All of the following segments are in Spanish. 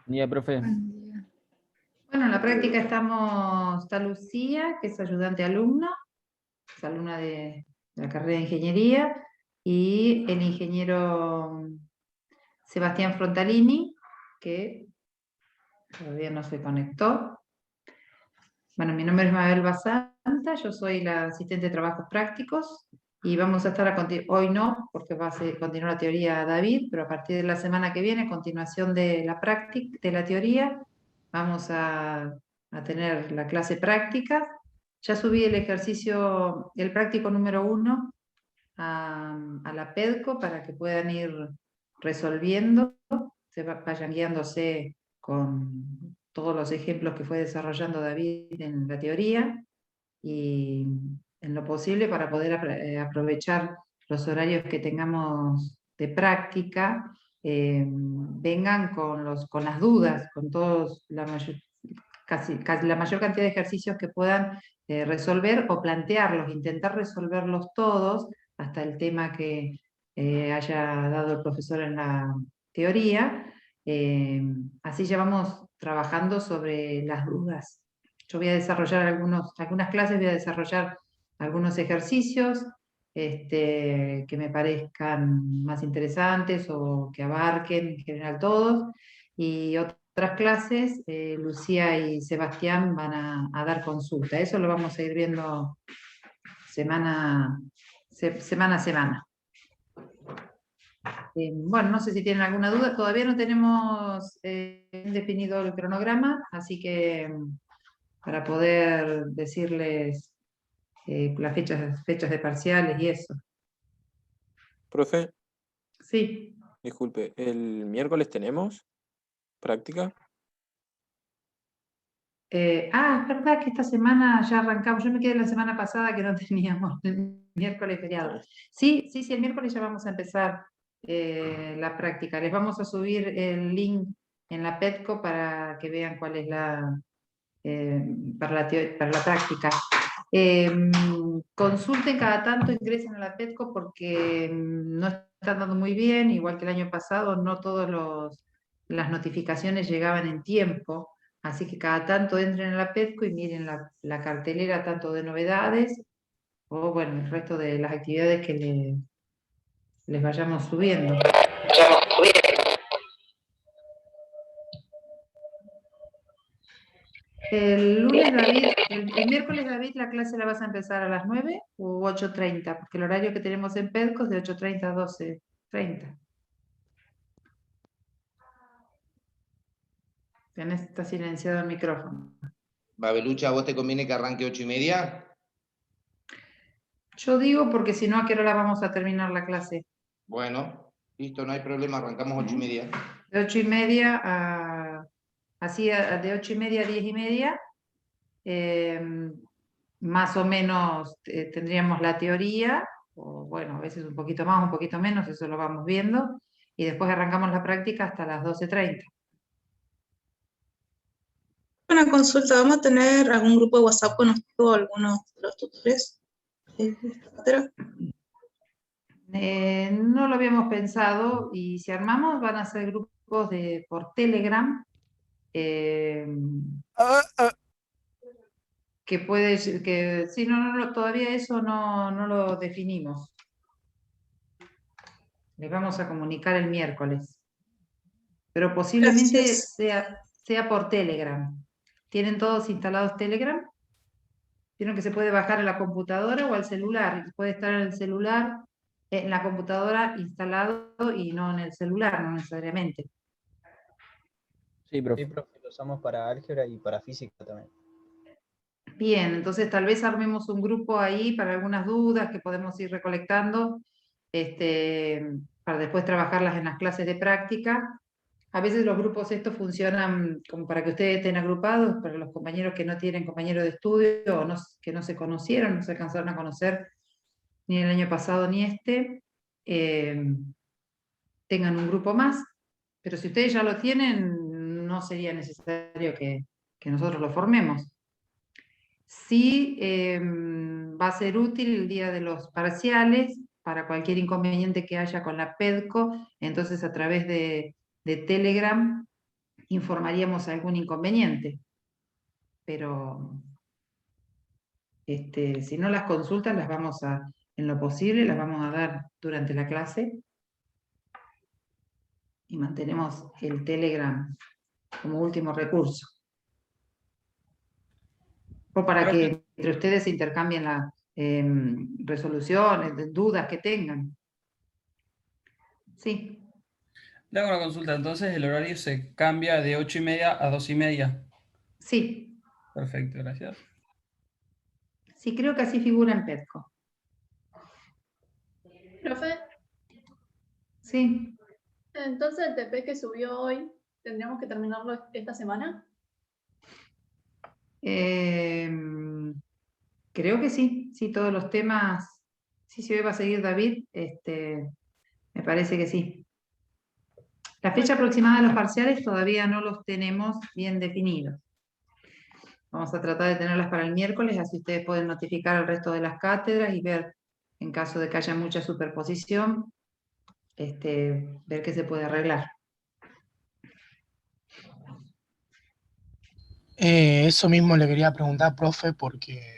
Buen día, profe. Buen día. Bueno, en la práctica está Lucía, que es ayudante alumno, es alumna de la carrera de ingeniería, y el ingeniero Sebastián Frontalini, que todavía no se conectó. Bueno, mi nombre es Mabel Basanta, yo soy la asistente de trabajos prácticos, y vamos a estar hoy no, porque va a continuar la teoría David, pero a partir de la semana que viene, continuación de la práctica, de la teoría, vamos a tener la clase práctica. Ya subí el ejercicio, el práctico número 1 a la PEDCO para que puedan ir resolviendo, vayan guiándose con todos los ejemplos que fue desarrollando David en la teoría, y en lo posible para poder aprovechar los horarios que tengamos de práctica, vengan con las dudas, con todos casi la mayor cantidad de ejercicios que puedan resolver o plantearlos, intentar resolverlos todos hasta el tema que haya dado el profesor en la teoría. Así ya vamos trabajando sobre las dudas. Yo voy a desarrollar algunas clases, voy a desarrollar algunos ejercicios que me parezcan más interesantes o que abarquen en general todos. Y otras clases, Lucía y Sebastián van a dar consulta. Eso lo vamos a ir viendo semana a semana. Bueno, no sé si tienen alguna duda. Todavía no tenemos definido el cronograma, así que para poder decirles las fechas de parciales y eso. Profe, Sí. disculpe, ¿el miércoles tenemos práctica? Es verdad que esta semana ya arrancamos. Yo me quedé la semana pasada que no teníamos el miércoles feriado. Sí, el miércoles ya vamos a empezar la práctica. Les vamos a subir el link en la PEDCO para que vean cuál es para la práctica. Consulten cada tanto, ingresen a la PEDCO porque no están dando muy bien, igual que el año pasado, no todas las notificaciones llegaban en tiempo, así que cada tanto entren a la PEDCO y miren la cartelera tanto de novedades o bueno, el resto de las actividades que les vayamos subiendo. El miércoles, David, la clase la vas a empezar a las 9 u 8:30, porque el horario que tenemos en PEDCO es de 8:30 a 12:30. Está silenciado el micrófono. Babelucha, ¿a vos te conviene que arranque 8:30? Yo digo porque si no, ¿a qué hora vamos a terminar la clase? Bueno, listo, no hay problema, arrancamos 8:30. De 8:30 de 8:30 a 10:30, más o menos tendríamos la teoría, o bueno, a veces un poquito más, un poquito menos, eso lo vamos viendo, y después arrancamos la práctica hasta las 12:30. Una consulta, ¿vamos a tener algún grupo de WhatsApp con algunos de los tutores de esta cátedra? No lo habíamos pensado, y si armamos van a ser grupos por Telegram, sí, todavía eso no lo definimos. Les vamos a comunicar el miércoles, pero posiblemente sea por Telegram. ¿Tienen todos instalados Telegram? ¿Vieron que se puede bajar a la computadora o al celular? Puede estar en el celular, en la computadora instalado y no en el celular, no necesariamente. Sí, profe, lo usamos para álgebra y para física también. Bien, entonces tal vez armemos un grupo ahí para algunas dudas que podemos ir recolectando, para después trabajarlas en las clases de práctica. A veces los grupos estos funcionan como para que ustedes estén agrupados, para los compañeros que no tienen compañero de estudio o que no se conocieron, no se alcanzaron a conocer ni el año pasado ni tengan un grupo más. Pero si ustedes ya lo tienen, no sería necesario que nosotros lo formemos. Sí, va a ser útil el día de los parciales para cualquier inconveniente que haya con la PEDCO. Entonces, a través de Telegram informaríamos algún inconveniente. Pero si no, las consultas las vamos a, en lo posible, las vamos a dar durante la clase. Y mantenemos el Telegram como último recurso. O para que entre ustedes se intercambien las resoluciones, dudas que tengan. Sí. Le hago una consulta, entonces el horario se cambia de 8:30 a 2:30. Sí. Perfecto, gracias. Sí, creo que así figura en PEDCO. Profe, Sí. entonces el TP que subió hoy, ¿tendríamos que terminarlo esta semana? Creo que sí. Sí, todos los temas. Sí, si hoy va a seguir David, me parece que sí. La fecha aproximada de los parciales todavía no los tenemos bien definidos. Vamos a tratar de tenerlas para el miércoles, así ustedes pueden notificar al resto de las cátedras y ver, en caso de que haya mucha superposición, ver qué se puede arreglar. Eso mismo le quería preguntar, profe, porque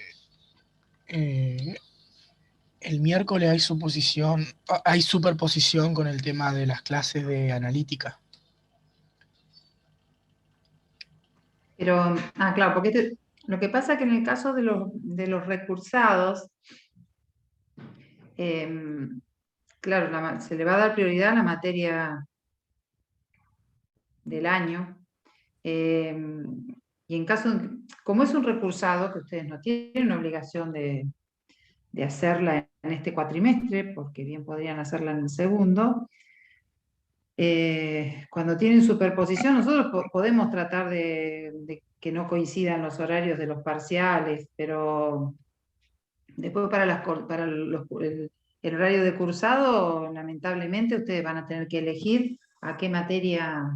el miércoles hay superposición con el tema de las clases de analítica. Pero, claro, porque lo que pasa es que en el caso de los recursados, claro, se le va a dar prioridad a la materia del año. Y en caso, como es un recursado, que ustedes no tienen obligación de hacerla en este cuatrimestre, porque bien podrían hacerla en el segundo, cuando tienen superposición, nosotros podemos tratar de que no coincidan los horarios de los parciales, pero después para el horario de cursado, lamentablemente, ustedes van a tener que elegir a qué materia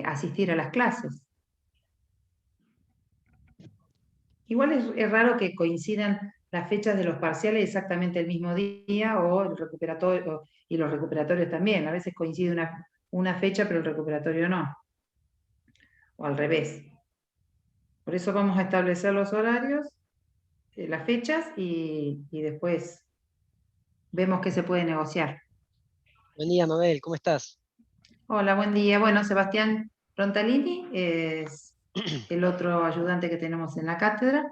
asistir a las clases. Igual es raro que coincidan las fechas de los parciales exactamente el mismo día o el recuperatorio, y los recuperatorios también. A veces coincide una fecha, pero el recuperatorio no. O al revés. Por eso vamos a establecer los horarios, las fechas, y después vemos qué se puede negociar. Buen día, Mabel, ¿cómo estás? Hola, buen día. Bueno, Sebastián Rontalini es el otro ayudante que tenemos en la cátedra.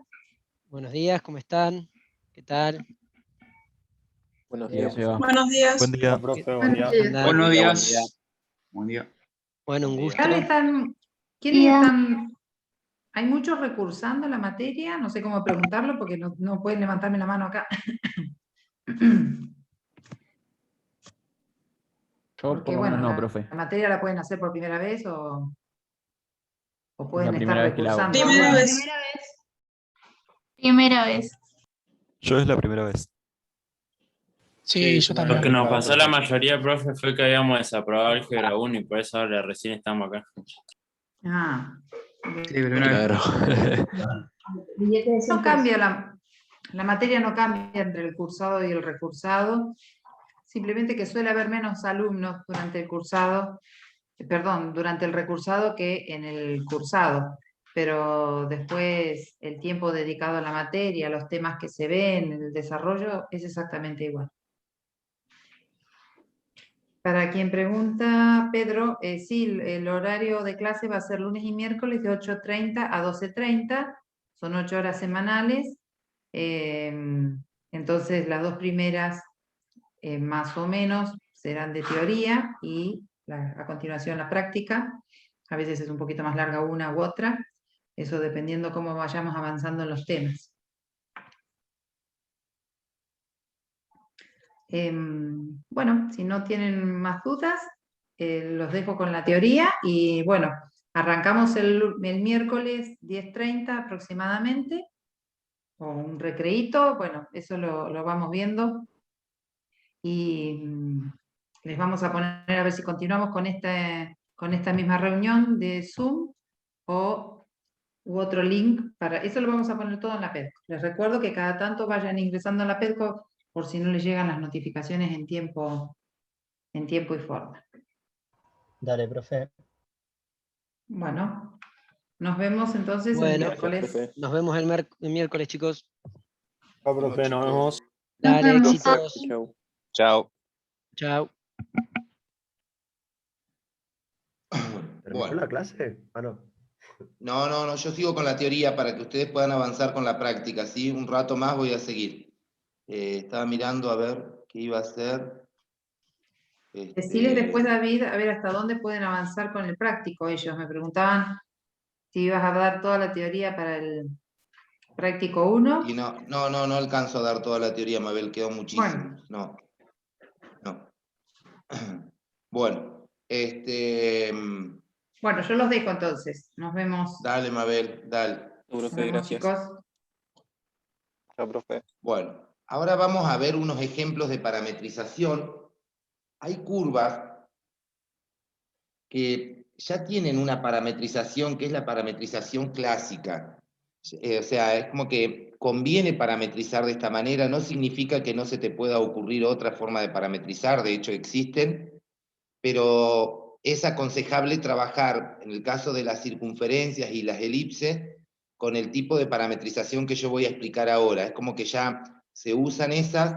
Buenos días, ¿cómo están? ¿Qué tal? Buenos días. Buenos días. Buen día. Profe, buen día. Buenos días. Buen día. Bueno, un gusto. ¿Quiénes están? ¿Hay muchos recursando la materia? No sé cómo preguntarlo porque no pueden levantarme la mano acá. Yo Porque, por lo menos no, la profe. materia la pueden hacer por primera vez o pueden la estar primera vez que la hago. recursando. Primera vez. Primera vez. Yo es la primera vez. Sí, yo Lo también. que nos pasó a la mayoría, profe, fue que habíamos desaprobado álgebra 1 y por eso ahora recién estamos acá. Claro. No cambia la materia, no cambia entre el cursado y el recursado, simplemente que suele haber menos alumnos durante el cursado, durante el recursado que en el cursado, pero después el tiempo dedicado a la materia, los temas que se ven, el desarrollo, es exactamente igual. Para quien pregunta, Pedro, sí, el horario de clase va a ser lunes y miércoles de 8:30 a 12:30, son 8 horas semanales, entonces las dos primeras más o menos serán de teoría y a continuación la práctica, a veces es un poquito más larga una u otra, eso dependiendo cómo vayamos avanzando en los temas. Bueno, si no tienen más dudas, los dejo con la teoría y bueno, arrancamos el miércoles 10:30 aproximadamente, o un recreíto, bueno, eso lo vamos viendo y les vamos a poner a ver si continuamos con esta misma reunión de Zoom u otro link, eso lo vamos a poner todo en la PEDCO. Les recuerdo que cada tanto vayan ingresando en la PEDCO por si no les llegan las notificaciones en tiempo y forma. Dale, profe. Bueno, nos vemos entonces el Bueno, miércoles. nos vemos el miércoles, chicos. Chao, profe, nos vemos. Dale, vemos. éxitos. Chau. Chao. Chao. ¿Terminó Bueno. la clase? Ah, no. No, yo sigo con la teoría para que ustedes puedan avanzar con la práctica, ¿sí? Un rato más voy a seguir. Estaba mirando a ver qué iba a hacer. Deciles después, David, a ver hasta dónde pueden avanzar con el práctico ellos. Me preguntaban si ibas a dar toda la teoría para el práctico 1. Y no alcanzo a dar toda la teoría, Mabel, quedó muchísimo. No. Bueno, Bueno, yo los dejo entonces. Nos vemos. Dale, Mabel, dale. Nos vemos, chicos. Chao, profe. Bueno, ahora vamos a ver unos ejemplos de parametrización. Hay curvas que ya tienen una parametrización que es la parametrización clásica. O sea, es como que conviene parametrizar de esta manera, no significa que no se te pueda ocurrir otra forma de parametrizar, de hecho existen, pero es aconsejable trabajar, en el caso de las circunferencias y las elipses, con el tipo de parametrización que yo voy a explicar ahora. Es como que ya se usan esas,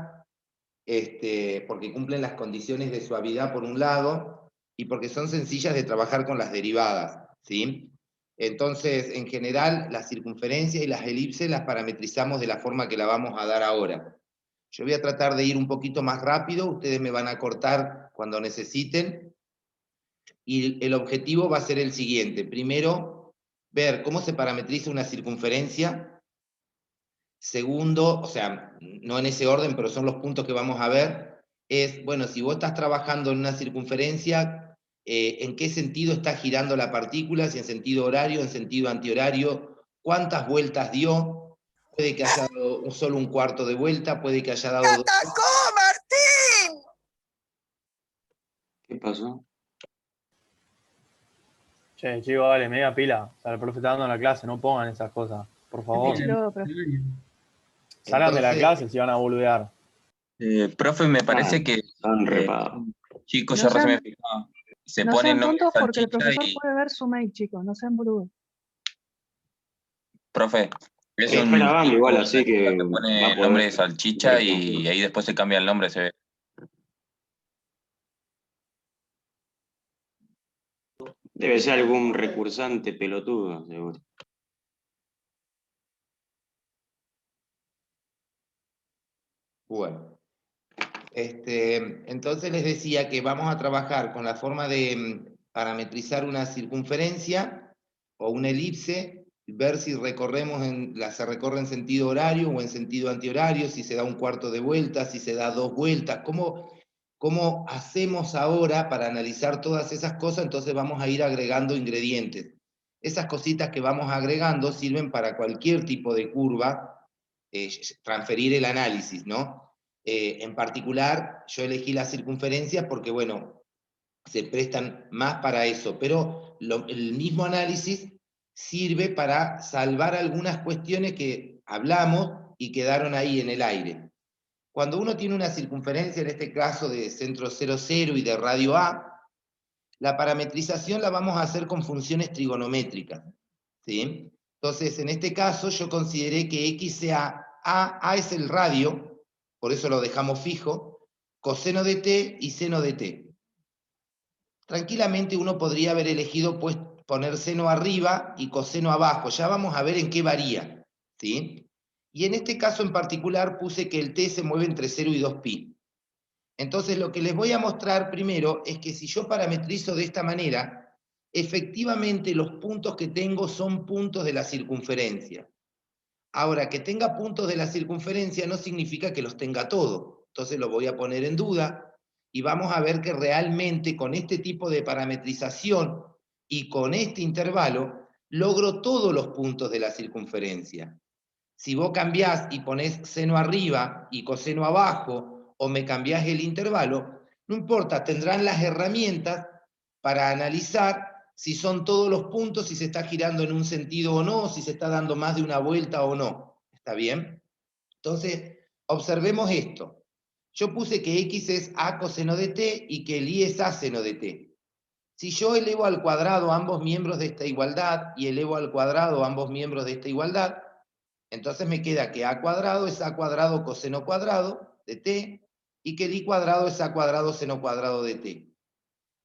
porque cumplen las condiciones de suavidad por un lado, y porque son sencillas de trabajar con las derivadas, ¿sí? Entonces, en general, las circunferencias y las elipses las parametrizamos de la forma que la vamos a dar ahora. Yo voy a tratar de ir un poquito más rápido, ustedes me van a cortar cuando necesiten, y el objetivo va a ser el siguiente. Primero, ver cómo se parametriza una circunferencia. Segundo, o sea, no en ese orden, pero son los puntos que vamos a ver, es, bueno, si vos estás trabajando en una circunferencia, ¿en qué sentido está girando la partícula? Si en sentido horario, en sentido antihorario, ¿cuántas vueltas dio? Puede que haya dado solo un cuarto de vuelta, puede que haya dado... ¡Atacó, Martín! ¿Qué pasó? Che, chicos, dale, media pila. O sea, el profe está dando la clase, no pongan esas cosas, por favor. Salgan de la clase si van a boludear. Profe, me parece que chicos, yo recién me explicaba. Se No ponen sean nombre de tontos porque el salchicha profesor y... puede ver su mail, chicos, no sean boludos. Profe, es Está un grabando igual, tipo así que que va pone a el nombre de poder salchicha ver y ahí después se cambia el nombre, se ve. Debe ser algún recursante pelotudo, seguro. Bueno, entonces les decía que vamos a trabajar con la forma de parametrizar una circunferencia o una elipse, ver si se recorre en sentido horario o en sentido antihorario, si se da un cuarto de vuelta, si se da 2 vueltas, ¿cómo hacemos ahora para analizar todas esas cosas? Entonces vamos a ir agregando ingredientes. Esas cositas que vamos agregando sirven para cualquier tipo de curva, transferir el análisis, ¿no? En particular, yo elegí las circunferencias porque, bueno, se prestan más para eso, pero el mismo análisis sirve para salvar algunas cuestiones que hablamos y quedaron ahí en el aire. Cuando uno tiene una circunferencia, en este caso de centro 0, 0 y de radio A, la parametrización la vamos a hacer con funciones trigonométricas, ¿sí? Entonces, en este caso, yo consideré que X sea A es el radio, por eso lo dejamos fijo, coseno de t y seno de t. Tranquilamente uno podría haber elegido pues, poner seno arriba y coseno abajo, ya vamos a ver en qué varía, ¿sí? Y en este caso en particular puse que el t se mueve entre 0 y 2pi. Entonces lo que les voy a mostrar primero es que si yo parametrizo de esta manera, efectivamente los puntos que tengo son puntos de la circunferencia. Ahora, que tenga puntos de la circunferencia no significa que los tenga todos. Entonces lo voy a poner en duda y vamos a ver que realmente con este tipo de parametrización y con este intervalo logro todos los puntos de la circunferencia. Si vos cambiás y ponés seno arriba y coseno abajo o me cambiás el intervalo, no importa, tendrán las herramientas para analizar si son todos los puntos, si se está girando en un sentido o no, si se está dando más de una vuelta o no. ¿Está bien? Entonces, observemos esto. Yo puse que X es A coseno de t y que el Y es A seno de t. Si yo elevo al cuadrado ambos miembros de esta igualdad y elevo al cuadrado ambos miembros de esta igualdad, entonces me queda que a cuadrado es a cuadrado coseno cuadrado de t, y que i cuadrado es a cuadrado seno cuadrado de t.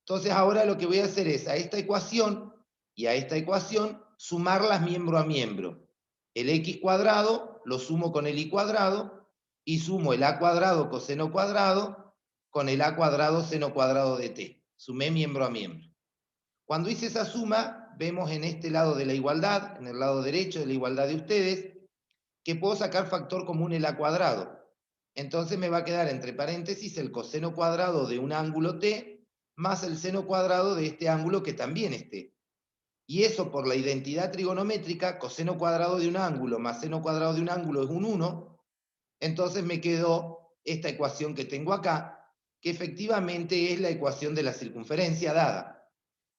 Entonces ahora lo que voy a hacer es a esta ecuación y a esta ecuación sumarlas miembro a miembro. El x cuadrado lo sumo con el y cuadrado y sumo el a cuadrado coseno cuadrado con el a cuadrado seno cuadrado de t. Sumé miembro a miembro. Cuando hice esa suma, vemos en este lado de la igualdad, en el lado derecho de la igualdad de ustedes, que puedo sacar factor común el a cuadrado. Entonces me va a quedar entre paréntesis el coseno cuadrado de un ángulo t más el seno cuadrado de este ángulo que también es t. Y eso por la identidad trigonométrica, coseno cuadrado de un ángulo más seno cuadrado de un ángulo es un 1, entonces me quedó esta ecuación que tengo acá, que efectivamente es la ecuación de la circunferencia dada.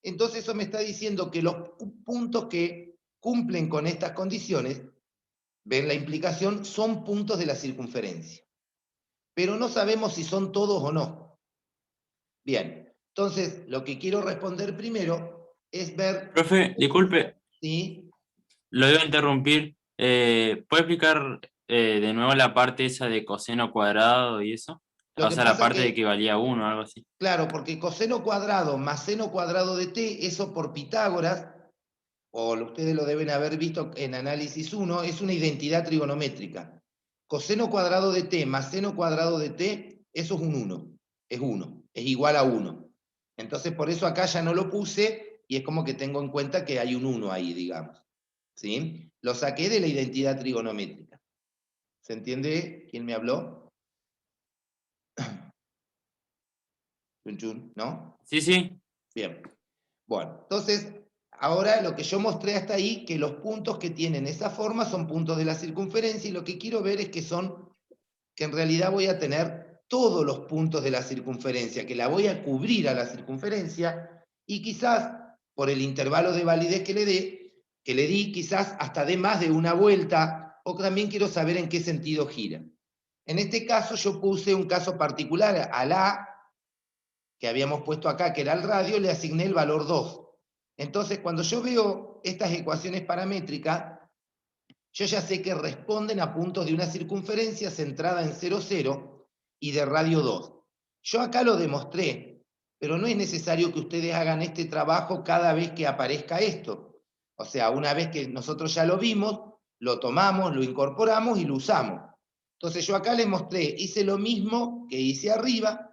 Entonces eso me está diciendo que los puntos que cumplen con estas condiciones, ven la implicación, son puntos de la circunferencia. Pero no sabemos si son todos o no. Bien, entonces lo que quiero responder primero es ver... Profe, disculpe. Sí. Lo iba a interrumpir. ¿Puede explicar de nuevo la parte esa de coseno cuadrado y eso? O sea, la parte de que valía 1 o algo así. Claro, porque coseno cuadrado más seno cuadrado de t, eso por Pitágoras, o ustedes lo deben haber visto en análisis 1, es una identidad trigonométrica. Coseno cuadrado de t más seno cuadrado de t, eso es un 1. Es 1, es igual a 1. Entonces por eso acá ya no lo puse, y es como que tengo en cuenta que hay un 1 ahí, digamos. ¿Sí? Lo saqué de la identidad trigonométrica. ¿Se entiende quién me habló? ¿No? Sí, sí. Bien. Bueno, entonces, ahora lo que yo mostré hasta ahí, que los puntos que tienen esa forma son puntos de la circunferencia, y lo que quiero ver es que en realidad voy a tener todos los puntos de la circunferencia, que la voy a cubrir a la circunferencia, y quizás, por el intervalo de validez que le di, quizás hasta dé más de una vuelta, o también quiero saber en qué sentido gira. En este caso yo puse un caso particular al A, que habíamos puesto acá, que era el radio, le asigné el valor 2. Entonces, cuando yo veo estas ecuaciones paramétricas, yo ya sé que responden a puntos de una circunferencia centrada en 0, 0 y de radio 2. Yo acá lo demostré, pero no es necesario que ustedes hagan este trabajo cada vez que aparezca esto. O sea, una vez que nosotros ya lo vimos, lo tomamos, lo incorporamos y lo usamos. Entonces yo acá les mostré, hice lo mismo que hice arriba,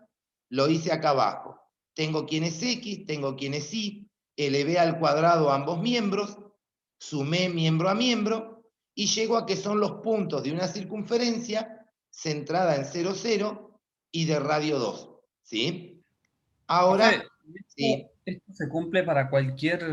lo hice acá abajo. Tengo quién es X, tengo quién es Y, elevé al cuadrado ambos miembros, sumé miembro a miembro, y llego a que son los puntos de una circunferencia centrada en 0, 0 y de radio 2. ¿Sí? Ahora, Profe, sí. ¿esto se cumple para cualquier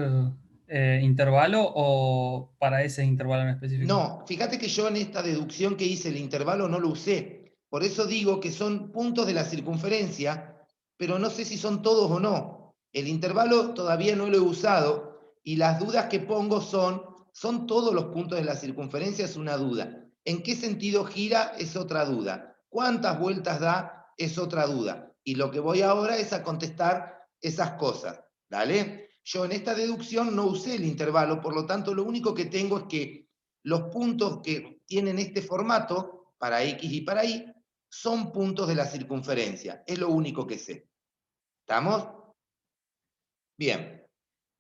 intervalo o para ese intervalo en específico? No, fíjate que yo en esta deducción que hice el intervalo no lo usé. Por eso digo que son puntos de la circunferencia, pero no sé si son todos o no. El intervalo todavía no lo he usado, y las dudas que pongo ¿son todos los puntos de la circunferencia? Es una duda. ¿En qué sentido gira? Es otra duda. ¿Cuántas vueltas da? Es otra duda. Y lo que voy ahora es a contestar esas cosas. ¿Dale? Yo en esta deducción no usé el intervalo, por lo tanto lo único que tengo es que los puntos que tienen este formato, para X y para Y, son puntos de la circunferencia. Es lo único que sé. ¿Estamos? Bien.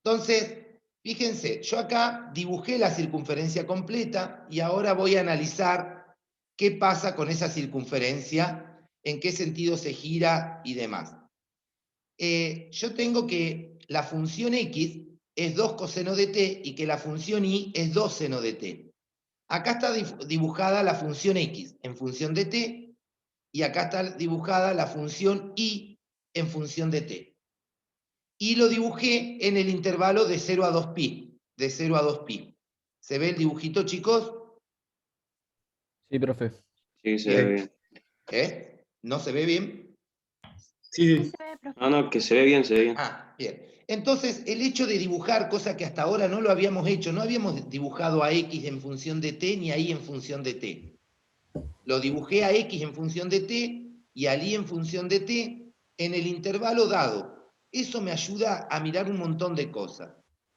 Entonces, fíjense, yo acá dibujé la circunferencia completa y ahora voy a analizar qué pasa con esa circunferencia, en qué sentido se gira y demás. Yo tengo que la función X es 2 coseno de t y que la función Y es 2 seno de t. Acá está dibujada la función X en función de t, y acá está dibujada la función Y en función de t. Y lo dibujé en el intervalo de 0 a 2pi. De 0 a 2pi. ¿Se ve el dibujito, chicos? Sí, profe. Sí, se ve bien. ¿No se ve bien? Sí. No, que se ve bien, se ve bien. Ah, bien. Entonces, el hecho de dibujar, cosa que hasta ahora no lo habíamos hecho, no habíamos dibujado a X en función de t ni a Y en función de t. Lo dibujé a X en función de t y al Y en función de t en el intervalo dado. Eso me ayuda a mirar un montón de cosas.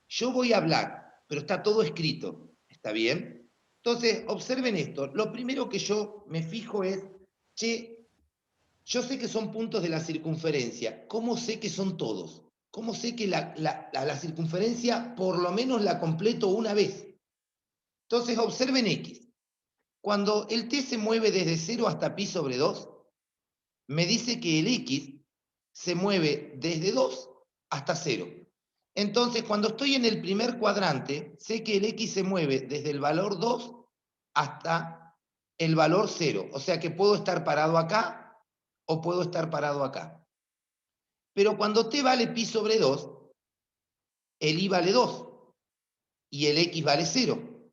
Yo voy a hablar, pero está todo escrito, ¿está bien? Entonces, observen esto. Lo primero que yo me fijo es, che, yo sé que son puntos de la circunferencia. ¿Cómo sé que son todos? ¿Cómo sé que la circunferencia por lo menos la completo una vez? Entonces, observen X. Cuando el t se mueve desde 0 hasta pi sobre 2, me dice que el x se mueve desde 2 hasta 0. Entonces, cuando estoy en el primer cuadrante, sé que el x se mueve desde el valor 2 hasta el valor 0. O sea que puedo estar parado acá o puedo estar parado acá. Pero cuando t vale pi sobre 2, el y vale 2 y el x vale 0.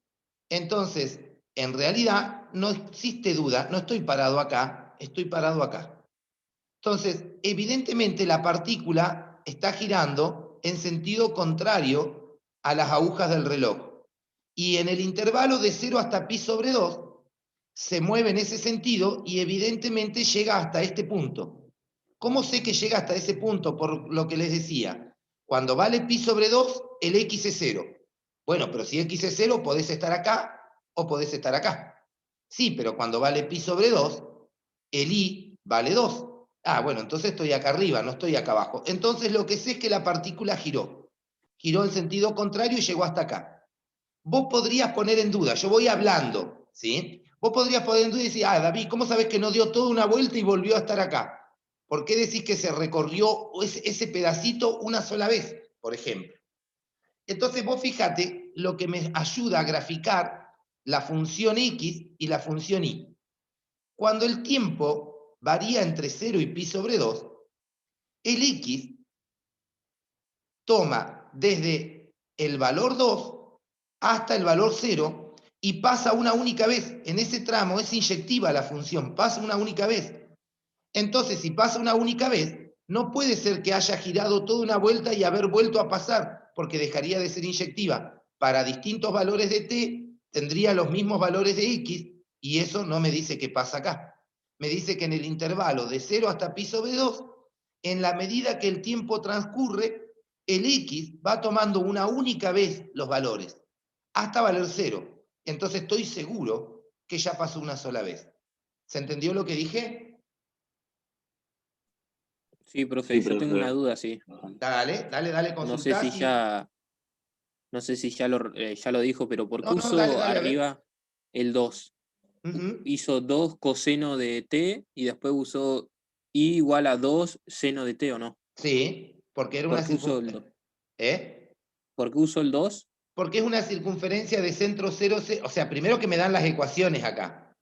Entonces, en realidad, no existe duda, no estoy parado acá, estoy parado acá. Entonces, evidentemente la partícula está girando en sentido contrario a las agujas del reloj. Y en el intervalo de 0 hasta pi sobre 2, se mueve en ese sentido y evidentemente llega hasta este punto. ¿Cómo sé que llega hasta ese punto? Por lo que les decía. Cuando vale pi sobre 2, el x es 0. Bueno, pero si x es 0, podés estar acá o podés estar acá. Sí, pero cuando vale pi sobre 2, el y vale 2. Ah, bueno, entonces estoy acá arriba, no estoy acá abajo. Entonces lo que sé es que la partícula giró. Giró en sentido contrario y llegó hasta acá. Vos podrías poner en duda, yo voy hablando, ¿sí? Vos podrías poner en duda y decir, ah, David, ¿cómo sabés que no dio toda una vuelta y volvió a estar acá? ¿Por qué decís que se recorrió ese pedacito una sola vez, por ejemplo? Entonces vos fíjate lo que me ayuda a graficar la función x y la función y. Cuando el tiempo varía entre 0 y pi sobre 2, el x toma desde el valor 2 hasta el valor 0 y pasa una única vez. En ese tramo es inyectiva la función, pasa una única vez. Entonces, si pasa una única vez, no puede ser que haya girado toda una vuelta y haber vuelto a pasar, porque dejaría de ser inyectiva. Para distintos valores de t, tendría los mismos valores de x, y eso no me dice qué pasa acá. Me dice que en el intervalo de 0 hasta pi sobre 2, en la medida que el tiempo transcurre, el x va tomando una única vez los valores, hasta valer 0. Entonces estoy seguro que ya pasó una sola vez. ¿Se entendió lo que dije? Sí, profe, yo tengo una duda, sí. Dale, consultá. No sé si ya lo dijo, pero ¿por qué usó dale, arriba el 2? Hizo 2 coseno de t y después usó i igual a 2 seno de t, ¿o no? Sí, porque era una circunferencia. ¿Por qué usó el 2? Porque es una circunferencia de centro 0, o sea, primero que me dan las ecuaciones acá.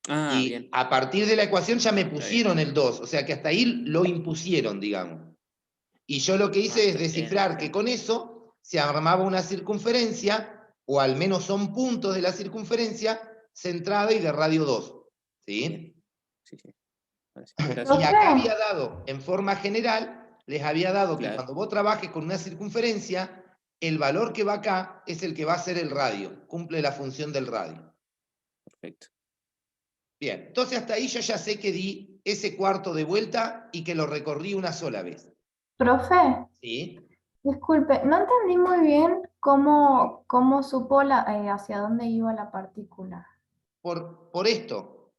Ah, Y bien. a partir de la ecuación ya me pusieron el 2, o sea que hasta ahí lo impusieron, digamos. Y yo lo que hice es descifrar que con eso se armaba una circunferencia, o al menos son puntos de la circunferencia, centrada y de radio 2. ¿Sí? Sí. Y acá había dado, en forma general, les había dado que cuando vos trabajes con una circunferencia, el valor que va acá es el que va a ser el radio, cumple la función del radio. Perfecto. Bien, entonces hasta ahí yo ya sé que di ese cuarto de vuelta y que lo recorrí una sola vez. Profe, ¿Sí? disculpe, no entendí muy bien cómo supo hacia dónde iba la partícula. Por esto,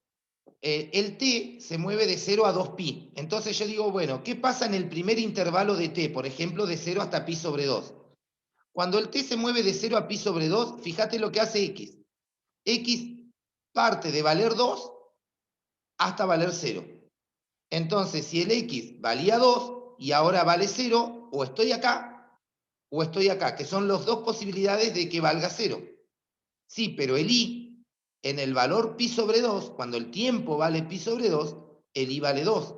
el t se mueve de 0 a 2pi. Entonces yo digo, bueno, ¿qué pasa en el primer intervalo de t? Por ejemplo, de 0 hasta pi sobre 2. Cuando el t se mueve de 0 a pi sobre 2, fíjate lo que hace x. X parte de valer 2 hasta valer 0. Entonces, si el x valía 2 y ahora vale 0, o estoy acá, que son las dos posibilidades de que valga 0. Sí, pero el y, en el valor pi sobre 2, cuando el tiempo vale pi sobre 2, el y vale 2.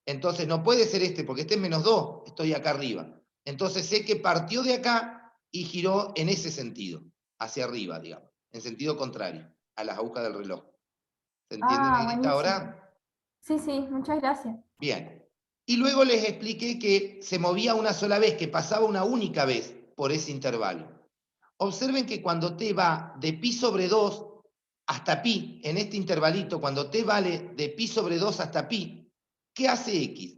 Entonces no puede ser este, porque este es menos 2, estoy acá arriba. Entonces sé que partió de acá y giró en ese sentido, hacia arriba, digamos, en sentido contrario a las agujas del reloj. ¿Se entienden en esta hora? Sí, muchas gracias. Bien. Y luego les expliqué que se movía una sola vez, que pasaba una única vez por ese intervalo. Observen que cuando t va de pi sobre 2 hasta pi, en este intervalito, cuando t vale de pi sobre 2 hasta pi, ¿qué hace x?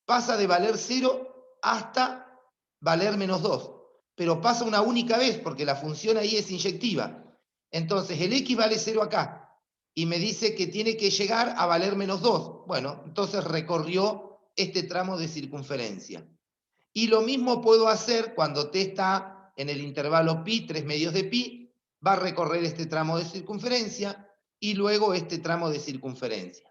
Pasa de valer 0 hasta valer menos 2. Pero pasa una única vez, porque la función ahí es inyectiva. Entonces, el x vale 0 acá, y me dice que tiene que llegar a valer menos 2. Bueno, entonces recorrió este tramo de circunferencia. Y lo mismo puedo hacer cuando t está en el intervalo pi, 3/2 de pi, va a recorrer este tramo de circunferencia, y luego este tramo de circunferencia.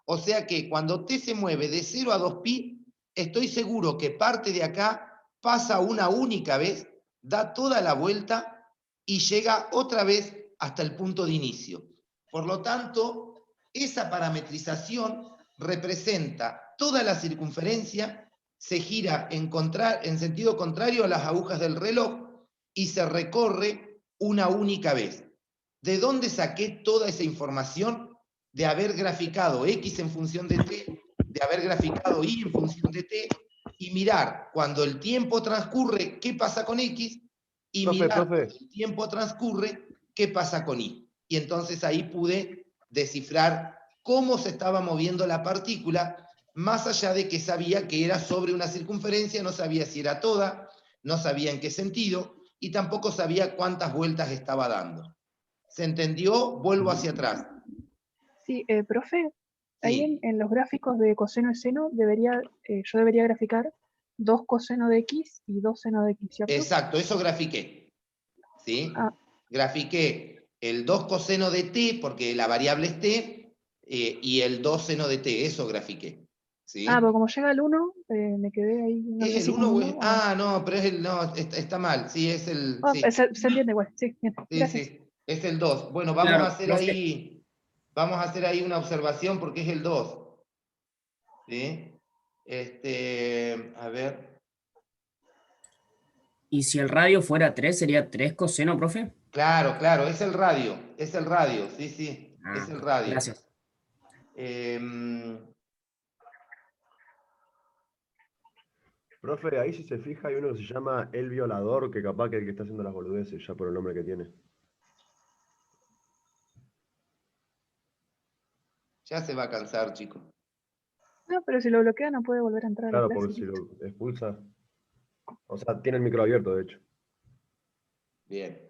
O sea que cuando t se mueve de 0 a 2pi, estoy seguro que parte de acá pasa una única vez, da toda la vuelta y llega otra vez hasta el punto de inicio. Por lo tanto, esa parametrización representa toda la circunferencia, se gira en sentido contrario a las agujas del reloj y se recorre una única vez. ¿De dónde saqué toda esa información? De haber graficado x en función de t, de haber graficado y en función de t, y mirar cuando el tiempo transcurre qué pasa con x, y mirar cuando el tiempo transcurre qué pasa con y. Y entonces ahí pude descifrar cómo se estaba moviendo la partícula, más allá de que sabía que era sobre una circunferencia, no sabía si era toda, no sabía en qué sentido, y tampoco sabía cuántas vueltas estaba dando. ¿Se entendió? Vuelvo hacia atrás. Sí, profe, ahí en los gráficos de coseno y seno yo debería graficar 2 coseno de x y 2 seno de x, ¿cierto? Exacto, eso grafiqué. ¿Sí? Grafiqué el 2 coseno de t, porque la variable es t, y el 2 seno de t, eso grafiqué. ¿Sí? Pero como llega el 1, me quedé ahí. No ¿Es sé el si 1 o con es? No, pero es el. No, está mal. Sí, es el. Sí. Se entiende igual, sí, bien. Sí, Gracias. sí, es el 2. Bueno, vamos Claro, a hacer profe. ahí. Vamos a hacer ahí una observación porque es el 2. ¿Sí? A ver. ¿Y si el radio fuera 3, sería 3 coseno, profe? Claro, claro, es el radio, sí, sí, es el radio. Gracias. Profe, ahí si se fija hay uno que se llama El Violador, que capaz que el que está haciendo las boludeces, ya por el nombre que tiene. Ya se va a cansar, chico. No, pero si lo bloquea no puede volver a entrar a la Claro, clase. porque si lo expulsa. O sea, tiene el micro abierto, de hecho. Bien.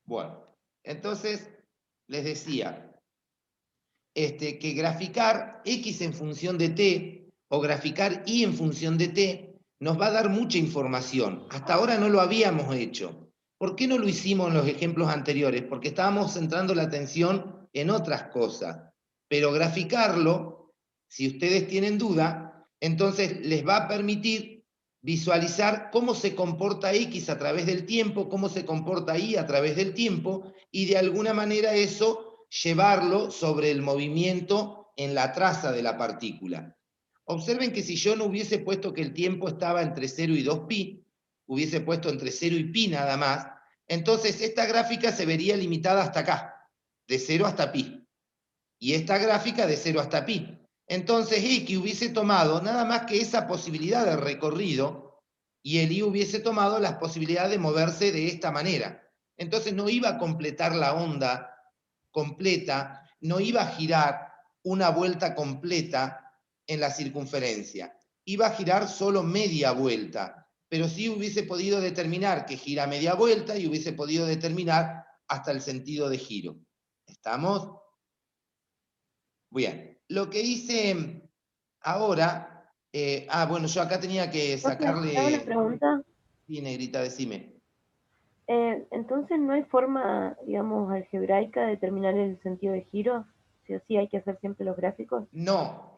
Bueno, entonces les decía que graficar x en función de t o graficar y en función de t nos va a dar mucha información. Hasta ahora no lo habíamos hecho. ¿Por qué no lo hicimos en los ejemplos anteriores? Porque estábamos centrando la atención en otras cosas. Pero graficarlo, si ustedes tienen duda, entonces les va a permitir visualizar cómo se comporta X a través del tiempo, cómo se comporta Y a través del tiempo, y de alguna manera eso llevarlo sobre el movimiento en la traza de la partícula. Observen que si yo no hubiese puesto que el tiempo estaba entre 0 y 2pi, hubiese puesto entre 0 y pi nada más, entonces esta gráfica se vería limitada hasta acá, de 0 hasta pi. Y esta gráfica de 0 hasta pi. Entonces X hubiese tomado nada más que esa posibilidad de recorrido y el Y hubiese tomado las posibilidades de moverse de esta manera. Entonces no iba a completar la onda completa, no iba a girar una vuelta completa en la circunferencia. Iba a girar solo media vuelta, pero sí hubiese podido determinar que gira media vuelta y hubiese podido determinar hasta el sentido de giro. ¿Estamos? Bien, lo que hice ahora, bueno, yo acá tenía que sacarle... ¿Hago una pregunta? Sí, negrita, decime. Entonces, ¿no hay forma, digamos, algebraica de determinar el sentido de giro? ¿Sí o sí hay que hacer siempre los gráficos? No,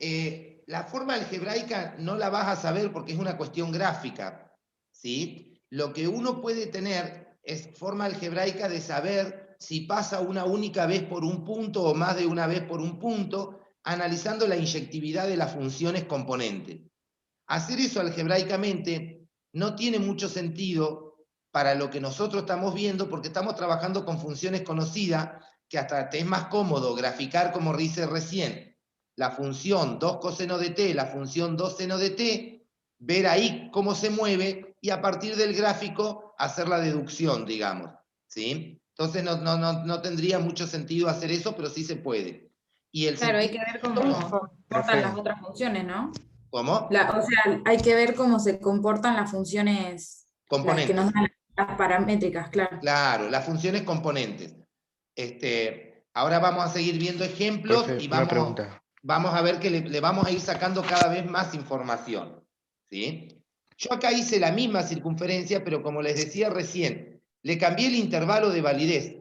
la forma algebraica no la vas a saber porque es una cuestión gráfica, ¿sí? Lo que uno puede tener es forma algebraica de saber si pasa una única vez por un punto o más de una vez por un punto, analizando la inyectividad de las funciones componentes. Hacer eso algebraicamente no tiene mucho sentido para lo que nosotros estamos viendo, porque estamos trabajando con funciones conocidas, que hasta te es más cómodo graficar como hice recién, la función 2 coseno de t, la función 2 seno de t, ver ahí cómo se mueve, y a partir del gráfico hacer la deducción, digamos, ¿sí? Entonces no tendría mucho sentido hacer eso, pero sí se puede. Y el Claro, hay que ver cómo se comportan las otras funciones, ¿no? ¿Cómo? O sea, hay que ver cómo se comportan las funciones, las que nos dan las paramétricas, claro. Claro, las funciones componentes. Ahora vamos a seguir viendo ejemplos. Profe, y una vamos pregunta. a ver que le vamos a ir sacando cada vez más información, ¿sí? Yo acá hice la misma circunferencia, pero como les decía recién, le cambié el intervalo de validez.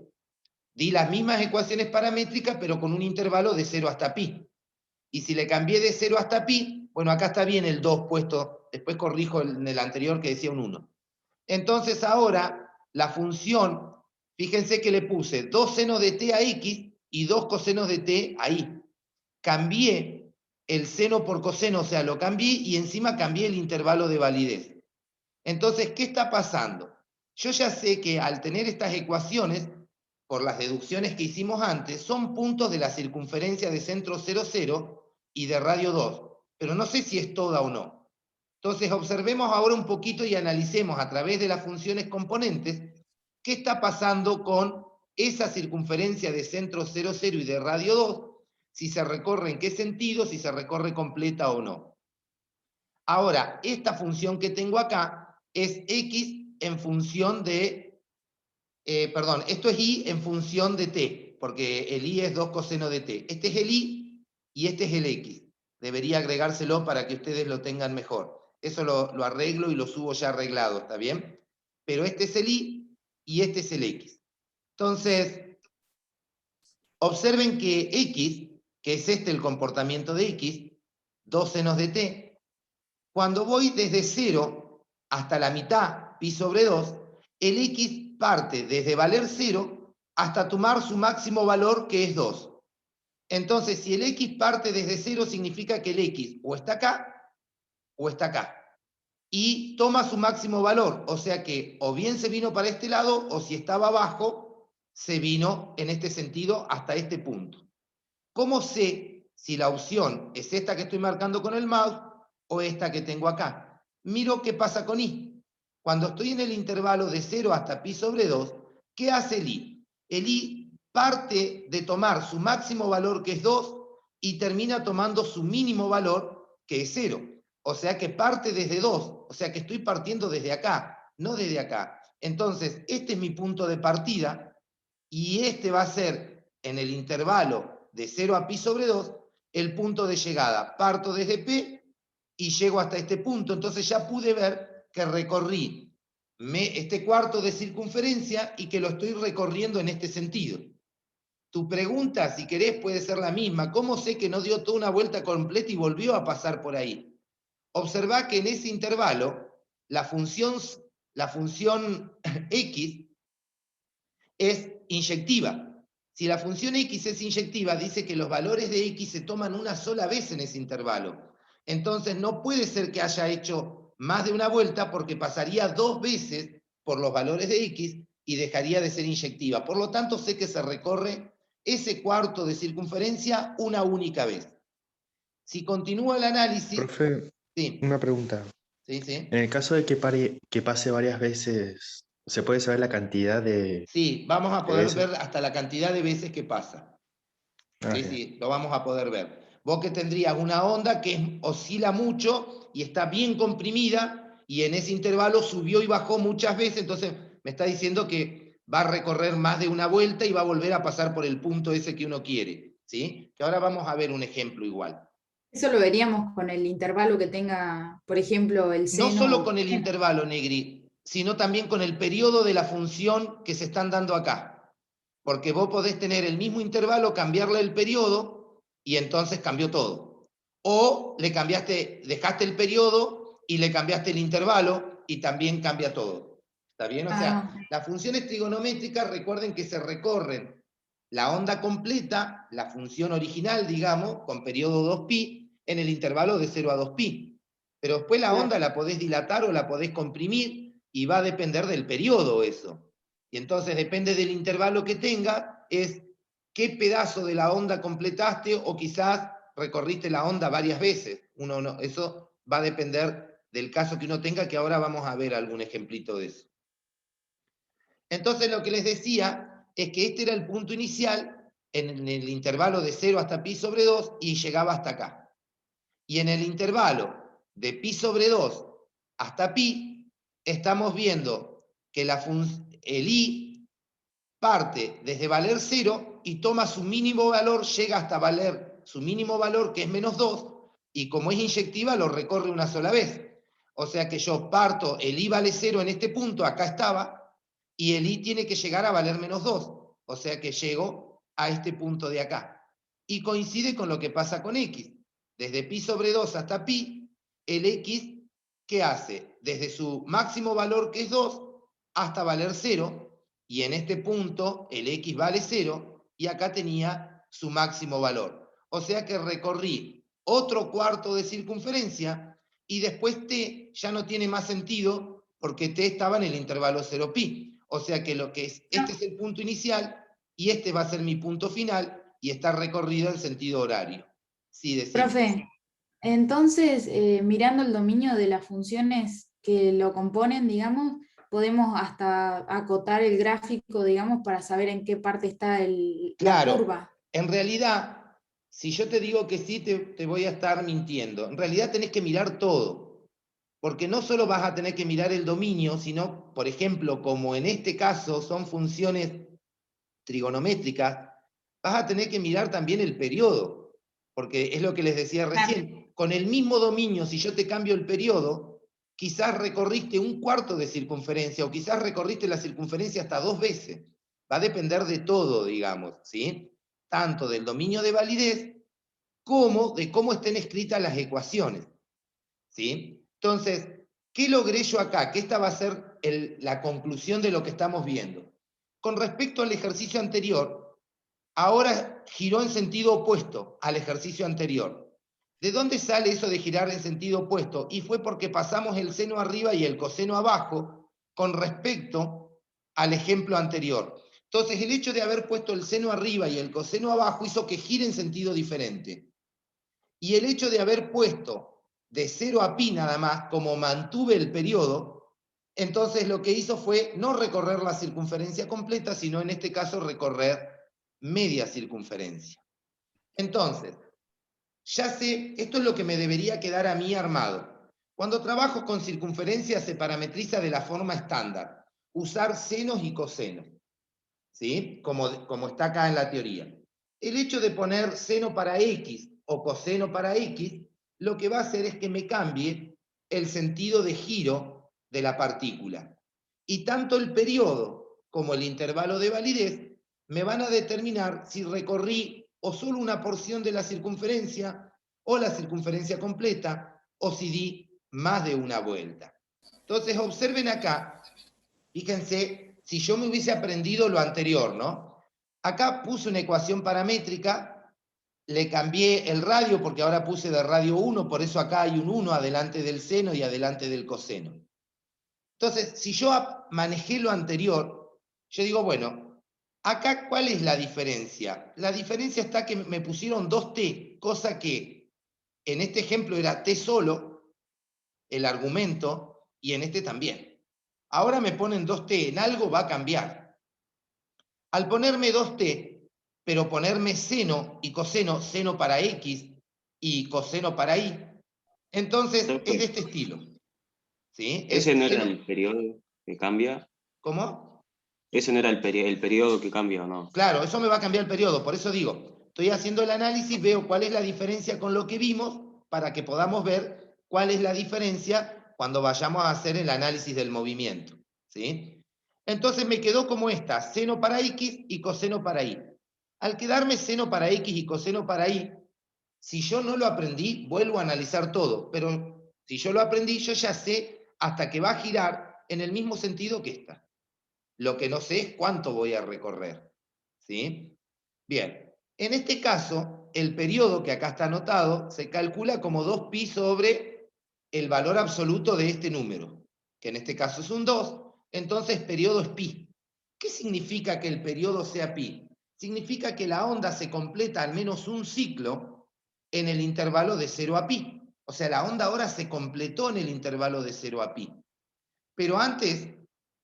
Di las mismas ecuaciones paramétricas, pero con un intervalo de 0 hasta pi. Y si le cambié de 0 hasta pi, bueno, acá está bien el 2 puesto, después corrijo en el anterior que decía un 1. Entonces ahora, la función, fíjense que le puse 2 senos de t a x y 2 cosenos de t a y. Cambié el seno por coseno, o sea, lo cambié y encima cambié el intervalo de validez. Entonces, ¿qué está pasando? Yo ya sé que al tener estas ecuaciones, por las deducciones que hicimos antes, son puntos de la circunferencia de centro 0, 0 y de radio 2, pero no sé si es toda o no. Entonces, observemos ahora un poquito y analicemos a través de las funciones componentes qué está pasando con esa circunferencia de centro 0, 0 y de radio 2, si se recorre en qué sentido, si se recorre completa o no. Ahora, esta función que tengo acá es x en función de... esto es y en función de t, porque el y es 2 coseno de t. Este es el y y este es el x. Debería agregárselo para que ustedes lo tengan mejor. Eso lo arreglo y lo subo ya arreglado, ¿está bien? Pero este es el y y este es el x. Entonces, observen que x, que es el comportamiento de x, 2 senos de t, cuando voy desde 0 hasta la mitad, pi sobre 2, el x parte desde valer 0 hasta tomar su máximo valor, que es 2. Entonces, si el x parte desde 0, significa que el x o está acá o está acá. Y toma su máximo valor, o sea que o bien se vino para este lado, o si estaba abajo, se vino en este sentido hasta este punto. ¿Cómo sé si la opción es esta que estoy marcando con el mouse o esta que tengo acá? Miro qué pasa con i. Cuando estoy en el intervalo de 0 hasta pi sobre 2, ¿qué hace el i? El i parte de tomar su máximo valor, que es 2, y termina tomando su mínimo valor, que es 0. O sea que parte desde 2, o sea que estoy partiendo desde acá, no desde acá. Entonces, este es mi punto de partida, y este va a ser, en el intervalo de 0 a pi sobre 2, el punto de llegada. Parto desde P y llego hasta este punto. Entonces ya pude ver que recorrí este cuarto de circunferencia y que lo estoy recorriendo en este sentido. Tu pregunta, si querés, puede ser la misma. ¿Cómo sé que no dio toda una vuelta completa y volvió a pasar por ahí? Observá que en ese intervalo la función x es inyectiva. Si la función x es inyectiva, dice que los valores de x se toman una sola vez en ese intervalo. Entonces no puede ser que haya hecho más de una vuelta, porque pasaría 2 veces por los valores de x y dejaría de ser inyectiva. Por lo tanto, sé que se recorre ese cuarto de circunferencia una única vez. Si continúa el análisis... Profe, sí. una pregunta. Sí, sí. En el caso de que pase varias veces, ¿se puede saber la cantidad de...? Sí, vamos a poder veces? ver hasta la cantidad de veces que pasa. Sí, bien. sí, lo vamos a poder ver. Vos que tendrías una onda que oscila mucho y está bien comprimida, y en ese intervalo subió y bajó muchas veces, entonces me está diciendo que va a recorrer más de una vuelta y va a volver a pasar por el punto ese que uno quiere, ¿sí? Que ahora vamos a ver un ejemplo igual. Eso lo veríamos con el intervalo que tenga, por ejemplo, el seno. No solo con el intervalo, Negri, sino también con el periodo de la función que se están dando acá. Porque vos podés tener el mismo intervalo, cambiarle el periodo, y entonces cambió todo. O le cambiaste, dejaste el periodo y le cambiaste el intervalo, y también cambia todo. ¿Está bien? O sea, las funciones trigonométricas, recuerden que se recorren la onda completa, la función original, digamos, con periodo 2pi, en el intervalo de 0 a 2pi. Pero después la onda la podés dilatar o la podés comprimir, y va a depender del periodo eso. Y entonces depende del intervalo que tenga, es qué pedazo de la onda completaste o quizás recorriste la onda varias veces. Eso va a depender del caso que uno tenga, que ahora vamos a ver algún ejemplito de eso. Entonces lo que les decía es que este era el punto inicial en el intervalo de 0 hasta pi sobre 2 y llegaba hasta acá. Y en el intervalo de pi sobre 2 hasta pi, estamos viendo que el i parte desde valer 0 y toma su mínimo valor, llega hasta valer su mínimo valor, que es menos 2, y como es inyectiva, lo recorre una sola vez. O sea que yo parto, el i vale 0 en este punto, acá estaba, y el i tiene que llegar a valer menos 2. O sea que llego a este punto de acá. Y coincide con lo que pasa con x. Desde pi sobre 2 hasta pi, el x, ¿qué hace? Desde su máximo valor, que es 2, hasta valer 0, y en este punto el x vale 0, y acá tenía su máximo valor. O sea que recorrí otro cuarto de circunferencia, y después t ya no tiene más sentido, porque t estaba en el intervalo 0pi. O sea que este es el punto inicial, y este va a ser mi punto final, y está recorrido en sentido horario. Sí, decime. Profe, entonces, mirando el dominio de las funciones que lo componen, digamos, podemos hasta acotar el gráfico, digamos, para saber en qué parte está la curva. En realidad, si yo te digo que sí, te voy a estar mintiendo. En realidad tenés que mirar todo, porque no solo vas a tener que mirar el dominio, sino, por ejemplo, como en este caso son funciones trigonométricas, vas a tener que mirar también el periodo, porque es lo que les decía recién. Con el mismo dominio, si yo te cambio el periodo, quizás recorriste un cuarto de circunferencia, o quizás recorriste la circunferencia hasta 2 veces. Va a depender de todo, digamos, ¿sí? Tanto del dominio de validez, como de cómo estén escritas las ecuaciones, ¿sí? Entonces, ¿qué logré yo acá? Que esta va a ser la conclusión de lo que estamos viendo. Con respecto al ejercicio anterior, ahora giró en sentido opuesto al ejercicio anterior. ¿De dónde sale eso de girar en sentido opuesto? Y fue porque pasamos el seno arriba y el coseno abajo con respecto al ejemplo anterior. Entonces, el hecho de haber puesto el seno arriba y el coseno abajo hizo que gire en sentido diferente. Y el hecho de haber puesto de 0 a pi nada más, como mantuve el periodo, entonces lo que hizo fue no recorrer la circunferencia completa, sino en este caso recorrer media circunferencia. Entonces, ya sé, esto es lo que me debería quedar a mí armado. Cuando trabajo con circunferencia se parametriza de la forma estándar, usar senos y cosenos, ¿sí? Como está acá en la teoría. El hecho de poner seno para x o coseno para x, lo que va a hacer es que me cambie el sentido de giro de la partícula. Y tanto el periodo como el intervalo de validez me van a determinar si recorrí o solo una porción de la circunferencia, o la circunferencia completa, o si di más de una vuelta. Entonces observen acá, fíjense, si yo me hubiese aprendido lo anterior, ¿no? Acá puse una ecuación paramétrica, le cambié el radio porque ahora puse de radio 1, por eso acá hay un 1 adelante del seno y adelante del coseno. Entonces, si yo manejé lo anterior, yo digo, bueno, acá ¿cuál es la diferencia? La diferencia está que me pusieron 2t, cosa que en este ejemplo era t solo, el argumento, y en este también. Ahora me ponen 2t, en algo va a cambiar. Al ponerme 2t, pero ponerme seno y coseno, seno para x y coseno para y, entonces es de este estilo. ¿Sí? ¿Ese no era el periodo que cambia? ¿Cómo? ¿Ese no era el periodo que cambia o no? Claro, eso me va a cambiar el periodo, por eso digo, estoy haciendo el análisis, veo cuál es la diferencia con lo que vimos, para que podamos ver cuál es la diferencia cuando vayamos a hacer el análisis del movimiento. ¿Sí? Entonces me quedó como esta, seno para x y coseno para y. Al quedarme seno para x y coseno para y, si yo no lo aprendí, vuelvo a analizar todo, pero si yo lo aprendí, yo ya sé hasta que va a girar en el mismo sentido que esta. Lo que no sé es cuánto voy a recorrer. ¿Sí? Bien, en este caso, el periodo que acá está anotado se calcula como 2pi sobre el valor absoluto de este número. que en este caso es un 2, entonces periodo es pi. ¿Qué significa que el periodo sea pi? Significa que la onda se completa al menos un ciclo en el intervalo de 0 a pi. O sea, la onda ahora se completó en el intervalo de 0 a pi. Pero antes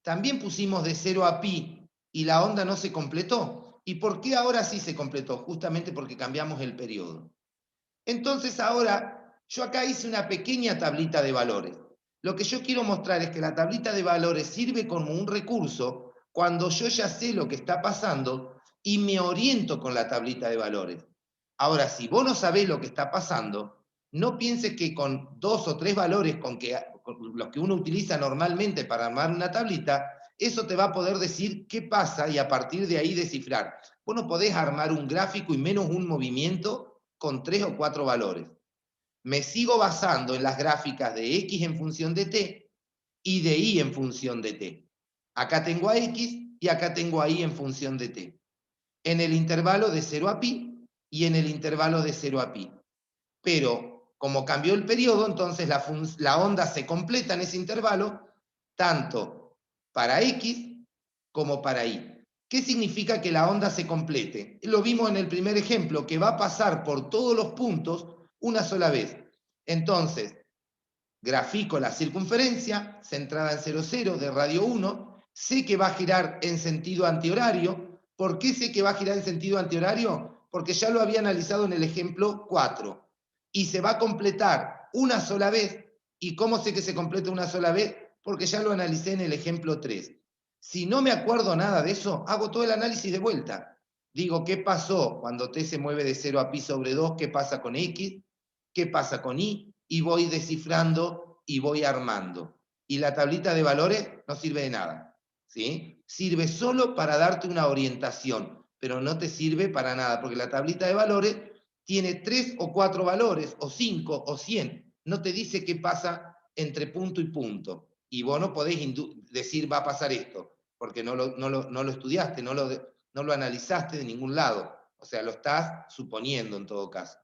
también pusimos de 0 a pi y la onda no se completó. ¿Y por qué ahora sí se completó? Justamente porque cambiamos el periodo. Entonces ahora yo acá hice una pequeña tablita de valores. Lo que yo quiero mostrar es que la tablita de valores sirve como un recurso cuando yo ya sé lo que está pasando y me oriento con la tablita de valores. Ahora, si vos no sabés lo que está pasando, no pienses que con 2 o 3 valores con los que uno utiliza normalmente para armar una tablita, eso te va a poder decir qué pasa y a partir de ahí descifrar. Vos no podés armar un gráfico y menos un movimiento con 3 o 4 valores. Me sigo basando en las gráficas de X en función de T y de Y en función de T. Acá tengo a X y acá tengo a Y en función de T. En el intervalo de 0 a pi y en el intervalo de 0 a pi. Pero como cambió el periodo, entonces la onda se completa en ese intervalo, tanto para X como para Y. ¿Qué significa que la onda se complete? Lo vimos en el primer ejemplo, que va a pasar por todos los puntos una sola vez. Entonces, grafico la circunferencia, centrada en 0, 0, de radio 1, sé que va a girar en sentido antihorario. ¿Por qué sé que va a girar en sentido antihorario? Porque ya lo había analizado en el ejemplo 4. Y se va a completar una sola vez. ¿Y cómo sé que se completa una sola vez? Porque ya lo analicé en el ejemplo 3. Si no me acuerdo nada de eso, hago todo el análisis de vuelta. Digo, ¿qué pasó cuando T se mueve de 0 a pi sobre 2? ¿Qué pasa con X? ¿Qué pasa con Y? Y voy descifrando y voy armando. Y la tablita de valores no sirve de nada, ¿sí? Sirve solo para darte una orientación, pero no te sirve para nada, porque la tablita de valores tiene 3 o 4 valores, o 5 o 100. No te dice qué pasa entre punto y punto. Y vos no podés decir va a pasar esto, porque no lo estudiaste, no lo analizaste de ningún lado. O sea, lo estás suponiendo en todo caso.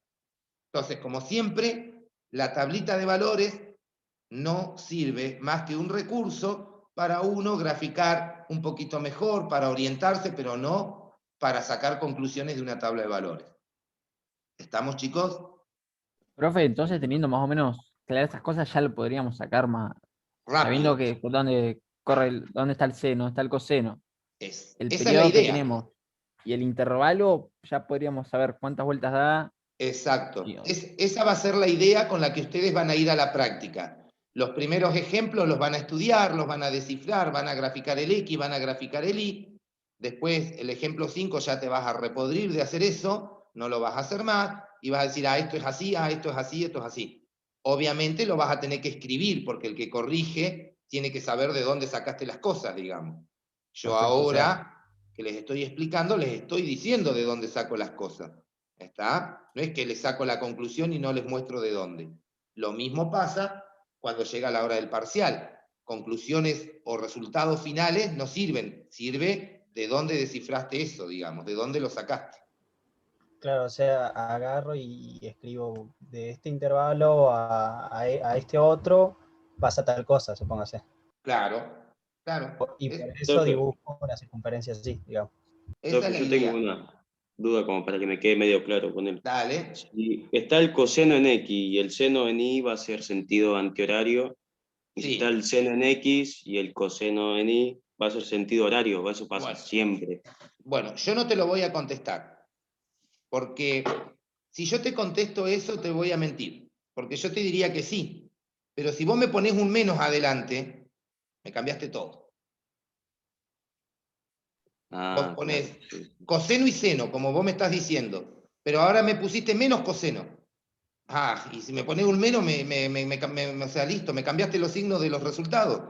Entonces, como siempre, la tablita de valores no sirve más que un recurso para uno graficar un poquito mejor, para orientarse, pero no para sacar conclusiones de una tabla de valores. ¿Estamos, chicos? Profe, entonces teniendo más o menos claras estas cosas, ya lo podríamos sacar más. Rápido. Sabiendo que por dónde corre, dónde está el seno, dónde está el coseno. El Esa es periodo la que idea. tenemos. Y el intervalo, ya podríamos saber cuántas vueltas da. Exacto. Esa va a ser la idea con la que ustedes van a ir a la práctica. Los primeros ejemplos los van a estudiar, los van a descifrar, van a graficar el X, van a graficar el Y. Después, el ejemplo 5 ya te vas a repodrir de hacer eso, no lo vas a hacer más, y vas a decir, esto es así, esto es así, esto es así. Obviamente lo vas a tener que escribir, porque el que corrige tiene que saber de dónde sacaste las cosas, digamos. Yo Perfecto, ahora, que les estoy explicando, les estoy diciendo de dónde saco las cosas. ¿Está? No es que les saco la conclusión y no les muestro de dónde. Lo mismo pasa cuando llega la hora del parcial. Conclusiones o resultados finales no sirven. Sirve de dónde descifraste eso, digamos, de dónde lo sacaste. Claro, o sea, agarro y escribo de este intervalo a este otro, pasa tal cosa, supóngase. Claro, claro. Y por eso dibujo la circunferencia así, digamos. Esa es la Yo idea. tengo una duda como para que me quede medio claro con él. Dale. Si está el coseno en X y el seno en Y va a ser sentido antihorario, y si está el seno en X y el coseno en Y va a ser sentido horario, eso pasa siempre. Bueno, yo no te lo voy a contestar, porque si yo te contesto eso te voy a mentir, porque yo te diría que sí, pero si vos me ponés un menos adelante, me cambiaste todo. Vos ponés coseno y seno, como vos me estás diciendo, pero ahora me pusiste menos coseno. Y si me pones un menos, o sea, listo, me cambiaste los signos de los resultados.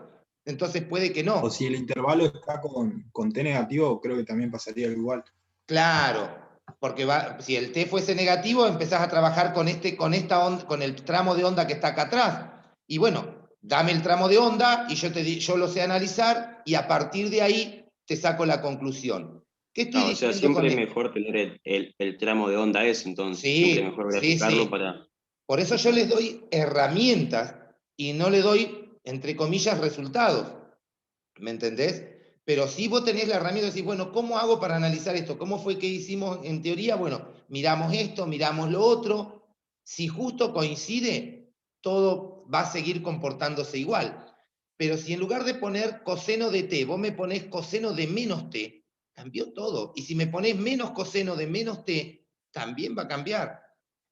Entonces puede que no. O si el intervalo está con T negativo, creo que también pasaría igual. Claro, porque si el T fuese negativo, empezás a trabajar con el tramo de onda que está acá atrás. Y bueno, dame el tramo de onda y yo lo sé analizar y a partir de ahí te saco la conclusión. ¿Qué estoy diciendo? O sea, siempre es mejor tener el tramo de onda ese, entonces. Sí, siempre es mejor graficarlo para... Por eso yo les doy herramientas y no le doy entre comillas, resultados. ¿Me entendés? Pero si vos tenés la herramienta de decir, bueno, ¿cómo hago para analizar esto? ¿Cómo fue que hicimos en teoría? Bueno, miramos esto, miramos lo otro. Si justo coincide, todo va a seguir comportándose igual. Pero si en lugar de poner coseno de t, vos me ponés coseno de menos t, cambió todo. Y si me ponés menos coseno de menos t, también va a cambiar.